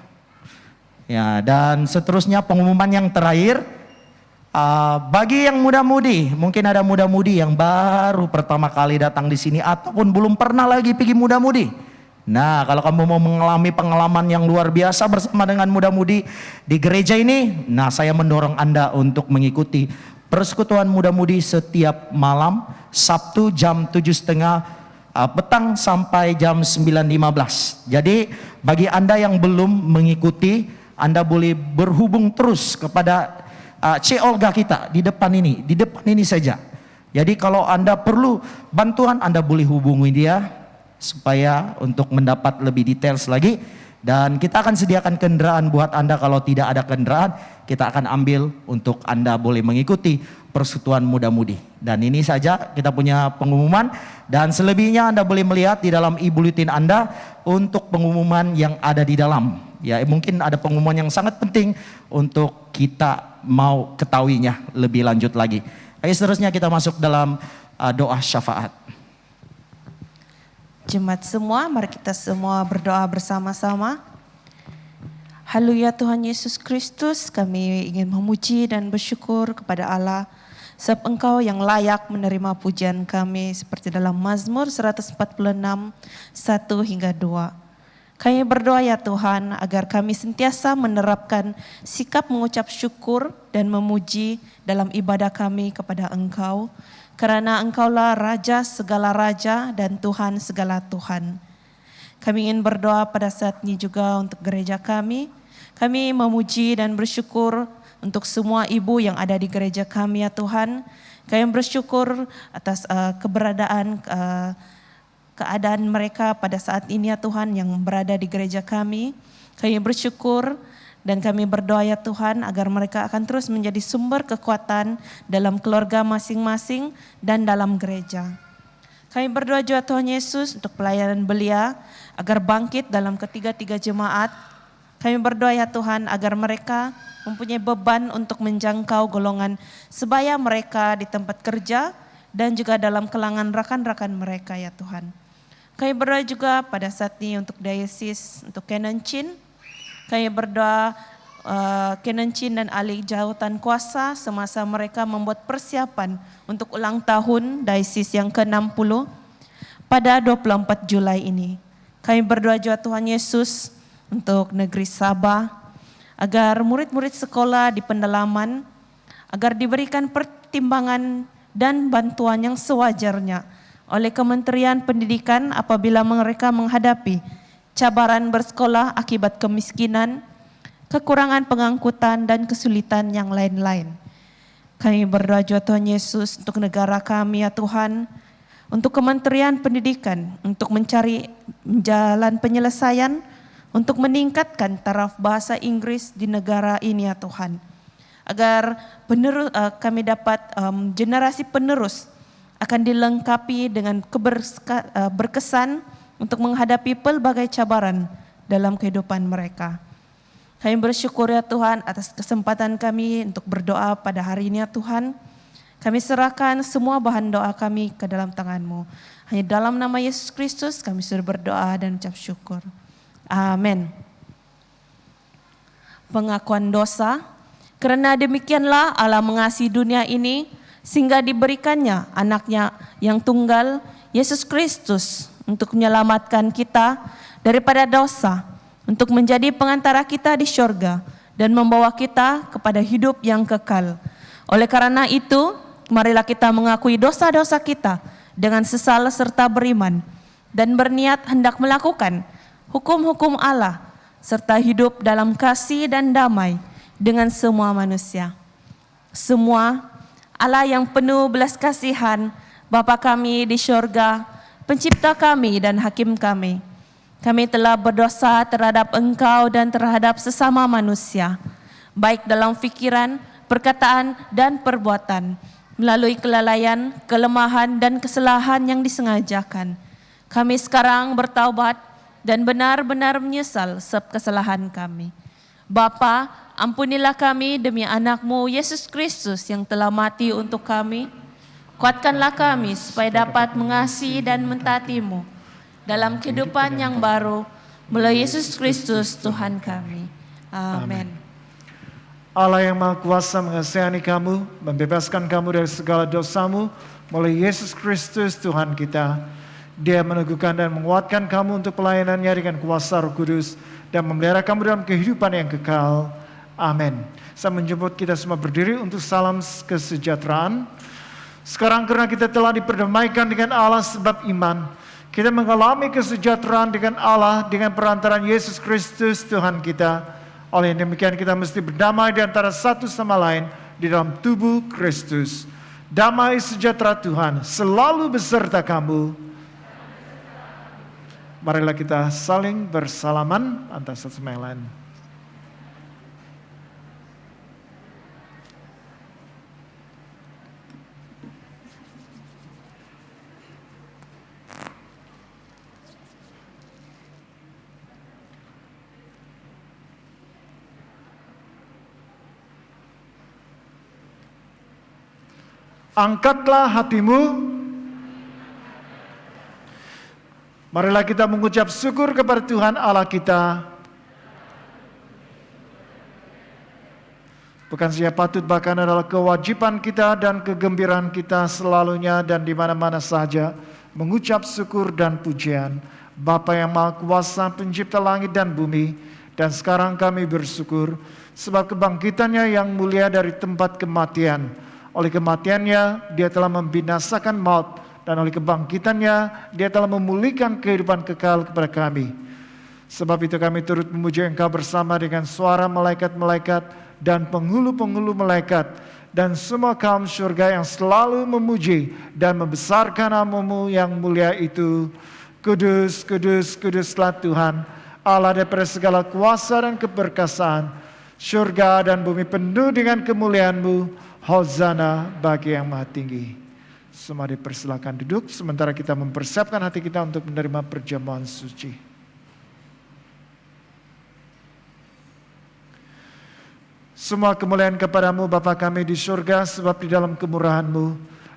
Speaker 2: Ya, dan seterusnya pengumuman yang terakhir. Bagi yang muda-mudi, mungkin ada muda-mudi yang baru pertama kali datang di sini ataupun belum pernah lagi pergi muda-mudi. Nah, kalau kamu mau mengalami pengalaman yang luar biasa bersama dengan muda-mudi di gereja ini, nah saya mendorong Anda untuk mengikuti persekutuan muda-mudi setiap malam Sabtu jam 7:30 petang sampai jam 9:15. Jadi bagi Anda yang belum mengikuti, Anda boleh berhubung terus kepada C. Olga kita di depan ini saja. Jadi kalau Anda perlu bantuan Anda boleh hubungi dia supaya untuk mendapat lebih details lagi. Dan kita akan sediakan kendaraan buat Anda. Kalau tidak ada kendaraan kita akan ambil untuk Anda boleh mengikuti persekutuan muda-mudi. Dan ini saja kita punya pengumuman. Dan selebihnya Anda boleh melihat di dalam e-bulletin Anda untuk pengumuman yang ada di dalam. Ya, mungkin ada pengumuman yang sangat penting untuk kita mau ketahuinya lebih lanjut lagi. Oke, seterusnya kita masuk dalam doa syafaat.
Speaker 1: Jemaat semua, mari kita semua berdoa bersama-sama. Haleluya Tuhan Yesus Kristus, kami ingin memuji dan bersyukur kepada Allah sebab Engkau yang layak menerima pujian kami seperti dalam Mazmur 146, 1 hingga 2. Kami berdoa ya Tuhan agar kami sentiasa menerapkan sikap mengucap syukur dan memuji dalam ibadah kami kepada Engkau. Karena Engkaulah Raja segala Raja dan Tuhan segala Tuhan. Kami ingin berdoa pada saat ini juga untuk gereja kami. Kami memuji dan bersyukur untuk semua ibu yang ada di gereja kami ya Tuhan. Kami bersyukur atas keberadaan keadaan mereka pada saat ini ya Tuhan yang berada di gereja kami. Kami bersyukur dan kami berdoa ya Tuhan agar mereka akan terus menjadi sumber kekuatan dalam keluarga masing-masing dan dalam gereja. Kami berdoa juga Tuhan Yesus untuk pelayanan belia agar bangkit dalam ketiga-tiga jemaat. Kami berdoa ya Tuhan agar mereka mempunyai beban untuk menjangkau golongan sebaya mereka di tempat kerja dan juga dalam kalangan rakan-rakan mereka ya Tuhan. Kami berdoa juga pada saat ini untuk diocese, untuk Canon Chin. Kami berdoa Canon Chin dan ahli jawatan kuasa semasa mereka membuat persiapan untuk ulang tahun diocese yang ke-60 pada 24 Julai ini. Kami berdoa juga Tuhan Yesus untuk negeri Sabah, agar murid-murid sekolah di pendalaman, agar diberikan pertimbangan dan bantuan yang sewajarnya oleh Kementerian Pendidikan apabila mereka menghadapi cabaran bersekolah akibat kemiskinan, kekurangan pengangkutan dan kesulitan yang lain-lain. Kami berdoa juga Tuhan Yesus untuk negara kami ya Tuhan, untuk Kementerian Pendidikan, untuk mencari jalan penyelesaian, untuk meningkatkan taraf bahasa Inggris di negara ini ya Tuhan. Agar kami dapat generasi penerus akan dilengkapi dengan berkesan untuk menghadapi pelbagai cabaran dalam kehidupan mereka. Kami bersyukur ya Tuhan atas kesempatan kami untuk berdoa pada hari ini ya Tuhan. Kami serahkan semua bahan doa kami ke dalam tangan-Mu. Hanya dalam nama Yesus Kristus kami sudah berdoa dan ucap syukur. Amin. Pengakuan dosa. Karena demikianlah Allah mengasihi dunia ini sehingga diberikannya anaknya yang tunggal Yesus Kristus untuk menyelamatkan kita daripada dosa, untuk menjadi pengantara kita di syurga dan membawa kita kepada hidup yang kekal. Oleh karena itu, marilah kita mengakui dosa-dosa kita dengan sesal serta beriman dan berniat hendak melakukan hukum-hukum Allah serta hidup dalam kasih dan damai dengan semua manusia. Semua Allah yang penuh belas kasihan, Bapa kami di syurga, pencipta kami dan hakim kami. Kami telah berdosa terhadap Engkau dan terhadap sesama manusia, baik dalam fikiran, perkataan, dan perbuatan, melalui kelalaian, kelemahan, dan kesalahan yang disengajakan. Kami sekarang bertaubat dan benar-benar menyesal sebab kesalahan kami. Bapa, ampunilah kami demi anak-Mu Yesus Kristus yang telah mati untuk kami. Kuatkanlah kami supaya dapat mengasihi dan mentaati-Mu dalam kehidupan yang baru melalui Yesus Kristus Tuhan kami. Amin.
Speaker 5: Allah yang Maha Kuasa mengasihani kamu, membebaskan kamu dari segala dosamu melalui Yesus Kristus Tuhan kita. Dia meneguhkan dan menguatkan kamu untuk pelayanannya dengan kuasa Roh Kudus dan memelihara kamu dalam kehidupan yang kekal. Amin. Saya menjemput kita semua berdiri untuk salam kesejahteraan. Sekarang karena kita telah diperdamaikan dengan Allah sebab iman, kita mengalami kesejahteraan dengan Allah dengan perantaraan Yesus Kristus Tuhan kita. Oleh demikian kita mesti berdamai di antara satu sama lain di dalam tubuh Kristus. Damai sejahtera Tuhan selalu beserta kamu. Marilah kita saling bersalaman antara satu sama yang lain. Angkatlah hatimu. Marilah kita mengucap syukur kepada Tuhan Allah kita. Bukan saja patut, bahkan adalah kewajiban kita dan kegembiraan kita selalunya dan di mana-mana saja mengucap syukur dan pujian. Bapa yang Maha Kuasa, pencipta langit dan bumi, dan sekarang kami bersyukur sebab kebangkitannya yang mulia dari tempat kematian. Oleh kematiannya, dia telah membinasakan maut, dan oleh kebangkitannya, dia telah memulihkan kehidupan kekal kepada kami. Sebab itu kami turut memuji Engkau bersama dengan suara malaikat-malaikat dan penghulu-penghulu malaikat, dan semua kaum surga yang selalu memuji dan membesarkan nama-Mu yang mulia itu. Kudus, kudus, kuduslah Tuhan, Allah daripada segala kuasa dan keperkasaan. Surga dan bumi penuh dengan kemuliaan-Mu. Hosana bagi yang maha tinggi. Semua dipersilakan duduk sementara kita mempersiapkan hati kita untuk menerima perjamuan suci. Semua kemuliaan kepadamu Bapa kami di surga, sebab di dalam kemurahan-Mu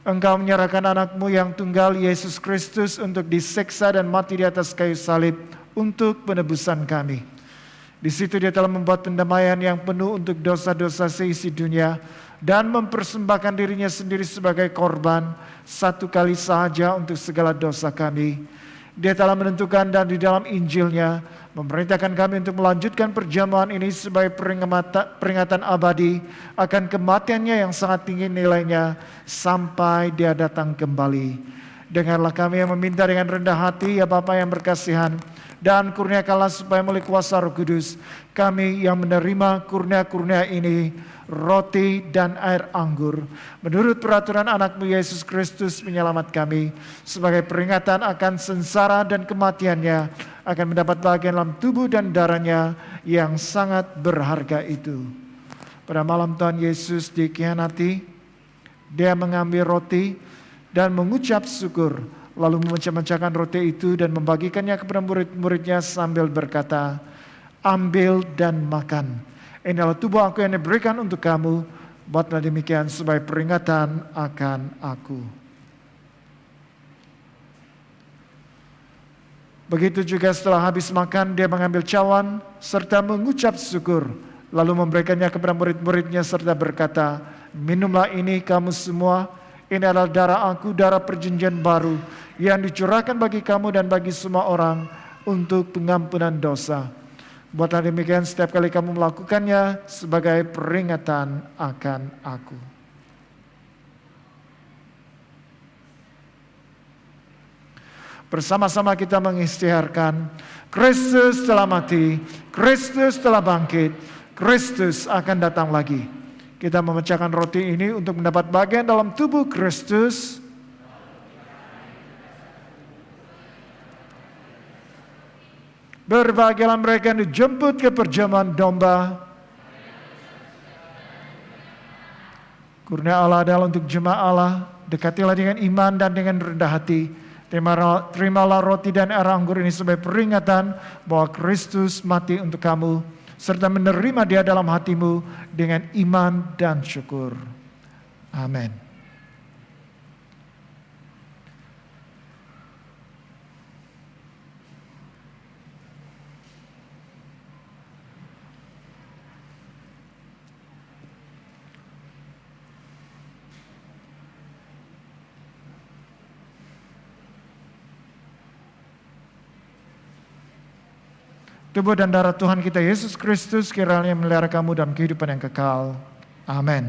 Speaker 5: Engkau menyerahkan anak-Mu yang tunggal Yesus Kristus untuk diseksa dan mati di atas kayu salib untuk penebusan kami. Di situ dia telah membuat pendamaian yang penuh untuk dosa-dosa seisi dunia dan mempersembahkan dirinya sendiri sebagai korban satu kali sahaja untuk segala dosa kami. Dia telah menentukan dan di dalam Injilnya memerintahkan kami untuk melanjutkan perjamuan ini sebagai peringatan abadi akan kematiannya yang sangat tinggi nilainya sampai dia datang kembali. Dengarlah kami yang meminta dengan rendah hati, ya Bapa yang berkasihan, dan kurniakanlah supaya melalui kuasa Roh Kudus kami yang menerima kurnia-kurnia ini, roti dan air anggur, menurut peraturan anak-Mu Yesus Kristus menyelamat kami, sebagai peringatan akan sengsara dan kematiannya, akan mendapat bagian dalam tubuh dan darahnya yang sangat berharga itu. Pada malam Tuhan Yesus dikhianati, dia mengambil roti dan mengucap syukur, lalu memecah-mecahkan roti itu dan membagikannya kepada murid-muridnya sambil berkata, "Ambil dan makan. Ini adalah tubuh Aku yang diberikan untuk kamu. Buatlah demikian sebagai peringatan akan Aku." Begitu juga setelah habis makan, dia mengambil cawan serta mengucap syukur, lalu memberikannya kepada murid-muridnya serta berkata, "Minumlah ini kamu semua. Ini adalah darah Aku, darah perjanjian baru yang dicurahkan bagi kamu dan bagi semua orang untuk pengampunan dosa. Buatlah demikian setiap kali kamu melakukannya sebagai peringatan akan Aku." bersama-sama kita mengisytiharkan Kristus telah mati, Kristus telah bangkit, Kristus akan datang lagi. Kita memecahkan roti ini untuk mendapat bagian dalam tubuh Kristus. Berbahagialah mereka yang dijemput ke perjamuan domba. Kurnia Allah adalah untuk jemaat Allah. Dekatilah dengan iman dan dengan rendah hati. Terimalah roti dan air anggur ini sebagai peringatan bahwa Kristus mati untuk kamu, serta menerima Dia dalam hatimu dengan iman dan syukur. Amin. Tubuh dan darah Tuhan kita Yesus Kristus kiranya memelihara kamu dalam kehidupan yang kekal. Amin.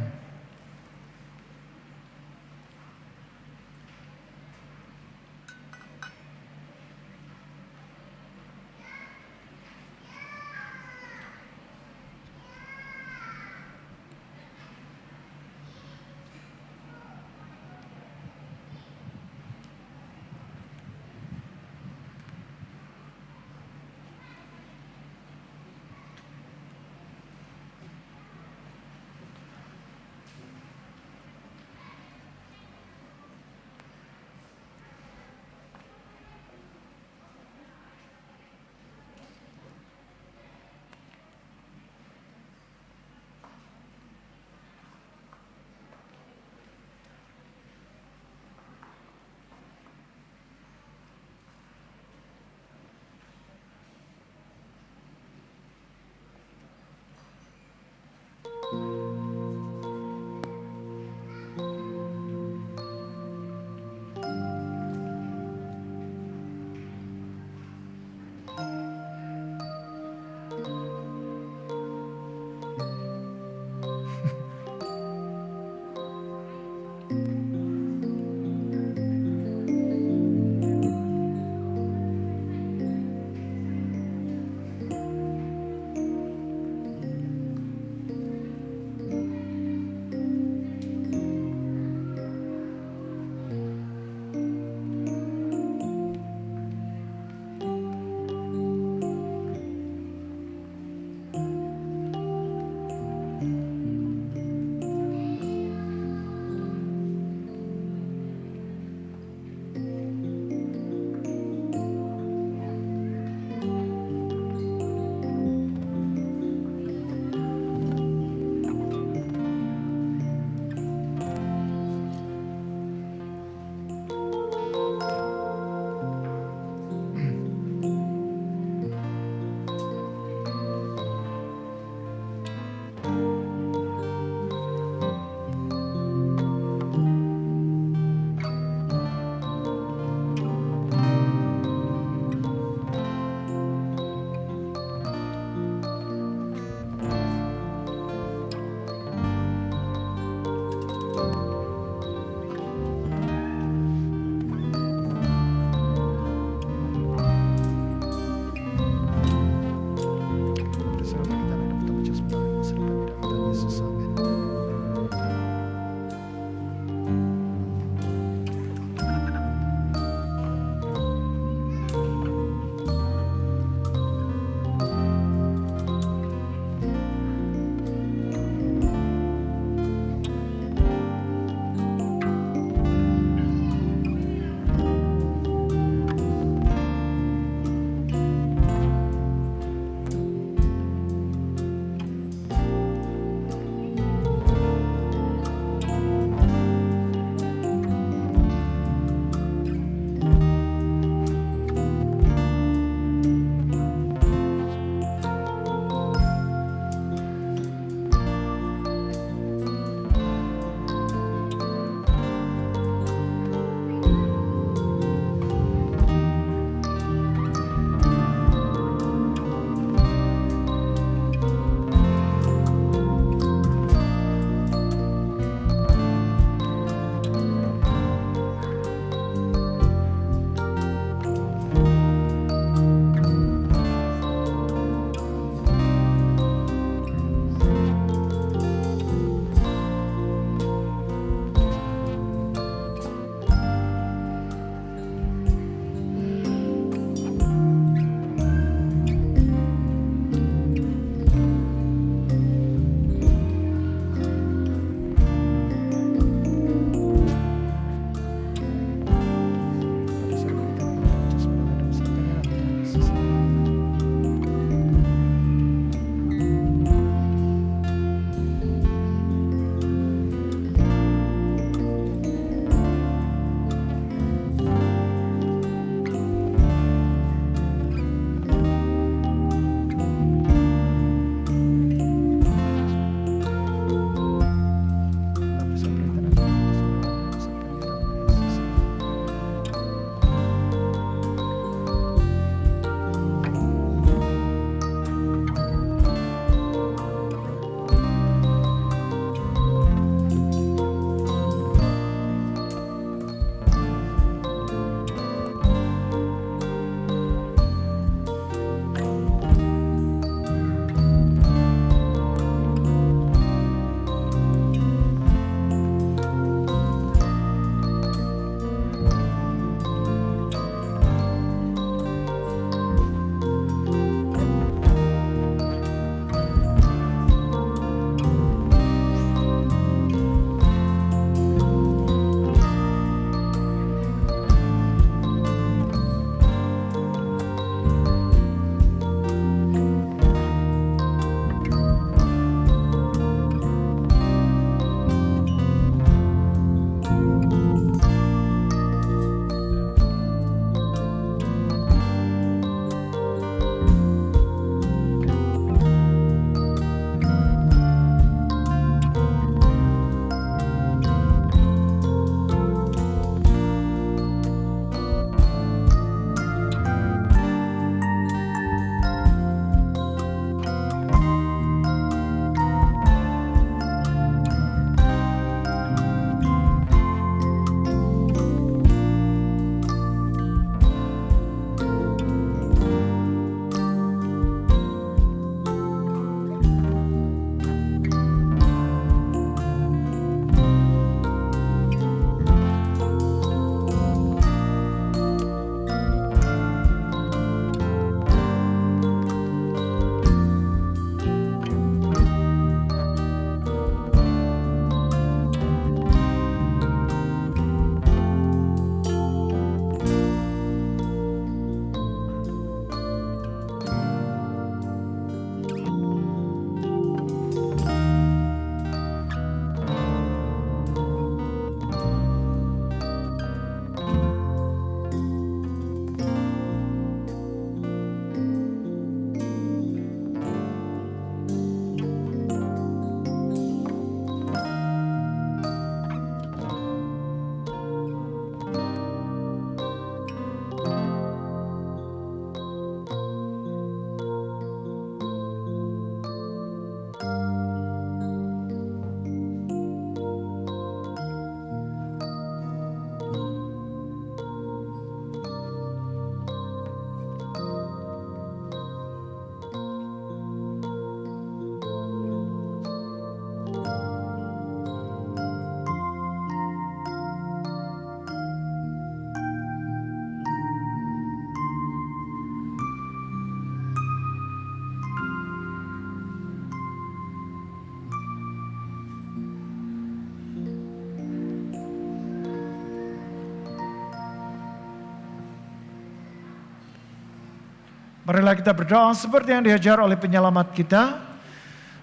Speaker 5: Marilah kita berdoa seperti yang diajar oleh penyelamat kita.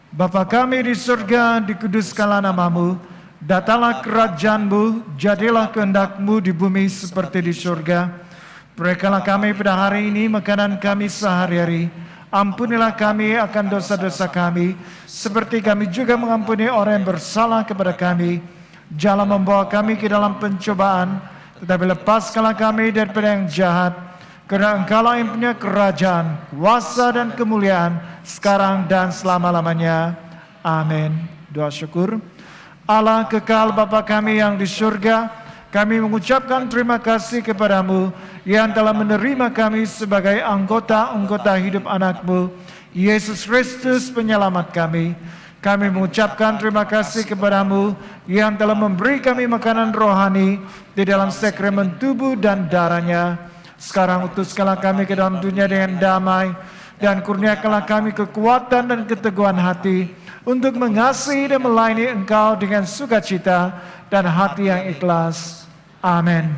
Speaker 5: Bapa kami di surga, dikuduskanlah namamu, datanglah kerajaan-Mu, jadilah kehendak-Mu di bumi seperti di surga. Berikanlah kami pada hari ini makanan kami sehari-hari. Ampunilah kami akan dosa-dosa kami, seperti kami juga mengampuni orang yang bersalah kepada kami. Janganlah membawa kami ke dalam pencobaan, tetapi lepaskanlah kami daripada yang jahat. Karena Engkaulah yang punya kerajaan, kuasa dan kemuliaan, sekarang dan selama-lamanya. Amin. Doa syukur. Allah kekal Bapa kami yang di surga, kami mengucapkan terima kasih kepadamu yang telah menerima kami sebagai anggota-anggota hidup anak-Mu, Yesus Kristus penyelamat kami. Kami mengucapkan terima kasih kepadamu yang telah memberi kami makanan rohani di dalam sakramen tubuh dan darah-Nya. Sekarang utuskanlah kami ke dalam dunia dengan damai, dan kurniakanlah kami kekuatan dan keteguhan hati untuk mengasihi dan melayani Engkau dengan sukacita dan hati yang ikhlas. Amin.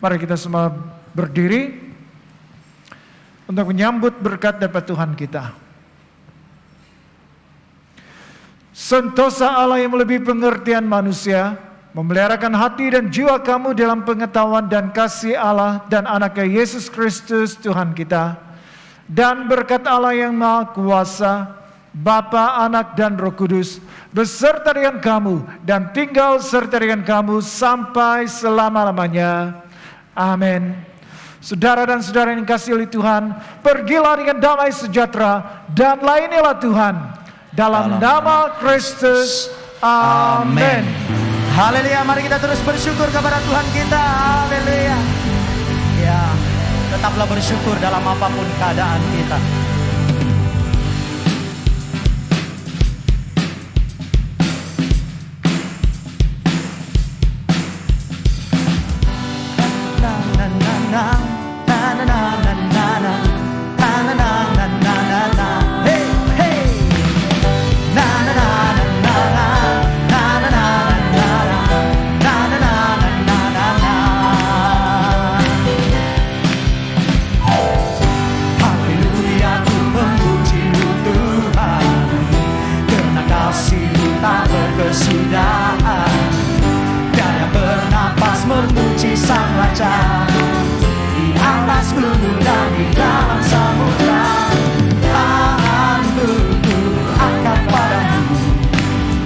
Speaker 5: Mari kita semua berdiri untuk menyambut berkat dari Tuhan kita. Sentosa Allah yang melebihi pengertian manusia, memeliharakan hati dan jiwa kamu dalam pengetahuan dan kasih Allah dan anaknya Yesus Kristus Tuhan kita. Dan berkat Allah yang Maha Kuasa, Bapa, Anak, dan Roh Kudus, beserta dengan kamu dan tinggal serta dengan kamu sampai selama-lamanya. Amin. Saudara dan saudara yang dikasihi oleh Tuhan, pergilah dengan damai sejahtera dan layanilah Tuhan. Dalam nama Kristus. Amin.
Speaker 2: Haleluya, mari kita terus bersyukur kepada Tuhan kita. Haleluya. Ya, tetaplah bersyukur dalam apapun keadaan kita. Na na na na na na na na na na na na na na. Hey hey. Na na na na na. Kesudahan dan yang bernapas memuji Sang Raja di atas gunung dan di dalam samudra. Tanganku angkat padamu,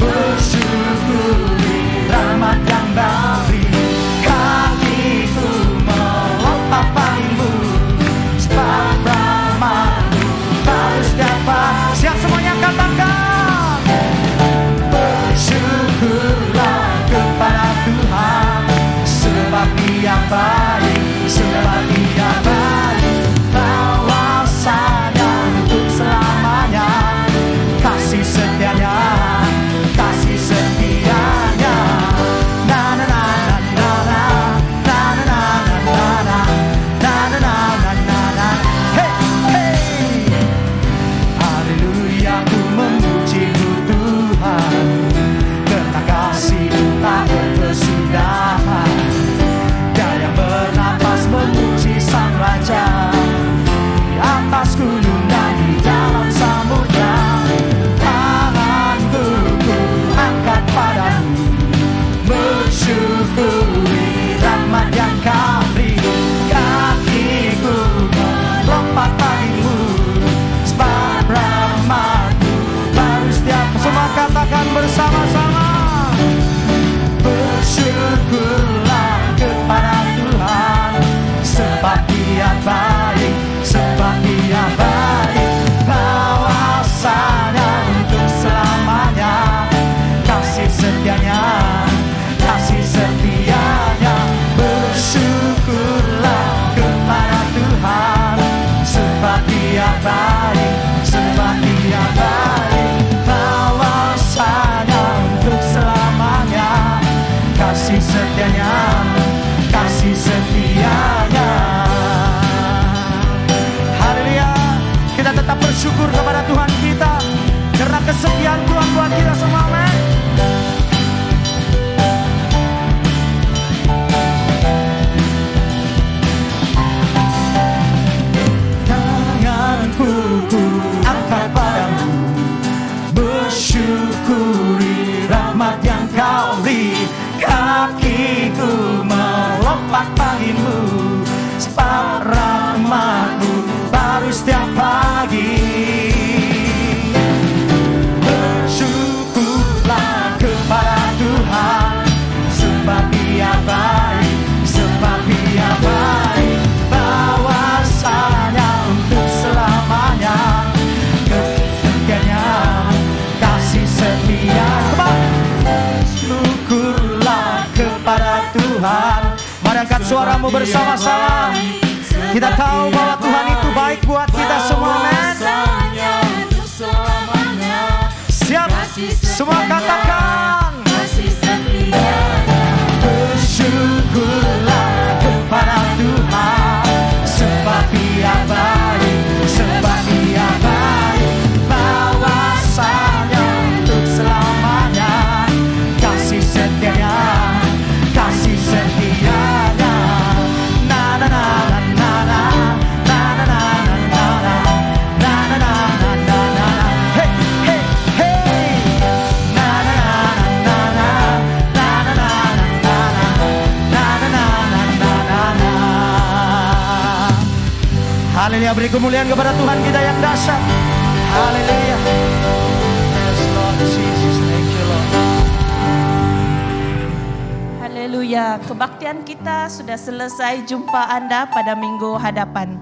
Speaker 2: bersyukuri rahmat yang beri. Kakiku melompat bagimu, sebab rahmat-Mu baru setiap hari. Siap semuanya katakan. Syukurlah kepada Tuhan, sebab Dia baik, sebab Dia baik. Bahwasanya untuk selamanya, kasih setianya, kasih setianya. Na na na na na na na na na na na na na na na. Hey hey. Haleluya, ku memuji-Mu Tuhan. Kasih-Mu tak berkesudahan, dan yang bernapas memuji Sang Raja di atas gunung dan di dalam samudra. Tanganku ku angkat padamu, bersyukuri rahmat yang Kau beri. Kakiku melompat bagimu, sebab rahmat-Mu baru setiap. Semua katakan bersama-sama. Bersyukurlah kepada Tuhan, sebab Dia baik, sebab Dia baik. Bahwasanya untuk selamanya, kasih setianya, kasih setianya. Bersyukurlah kepada Tuhan, sebab Dia baik, sebab Dia baik. Bahwasanya untuk selamanya, kasih setianya, kasih setianya. Haleluya. Kita tetap bersyukur kepada Tuhan kita karena kesetiaan Tuhan buat kita semua. Amin. Tangan setiap pagi. Bersyukurlah kepada Tuhan, sebab Dia baik, sebab Dia baik. Bahwasanya untuk selamanya kesekiannya kasih setia. Syukurlah kepada Tuhan. Mari angkat suaramu bersama-sama. Kita tahu bahwa Tuhan itu baik buat kita semua, men. Siap, semua katakan. Bersyukurlah kepada Tuhan, sebab Dia baik, sebab Dia baik. Bahwasanya untuk selamanya kasih setianya, kasih setianya. Na na na na na na na na na na na na na na na na. Hey hey hey. Na na na na na na na na na na na na na na. Haleluya, beri kemuliaan kepada Tuhan kita yang dahsyat. Haleluya. Yes Lord Jesus, thank you Lord.
Speaker 1: Haleluya, kebaktian kita sudah selesai. Jumpa Anda pada minggu hadapan.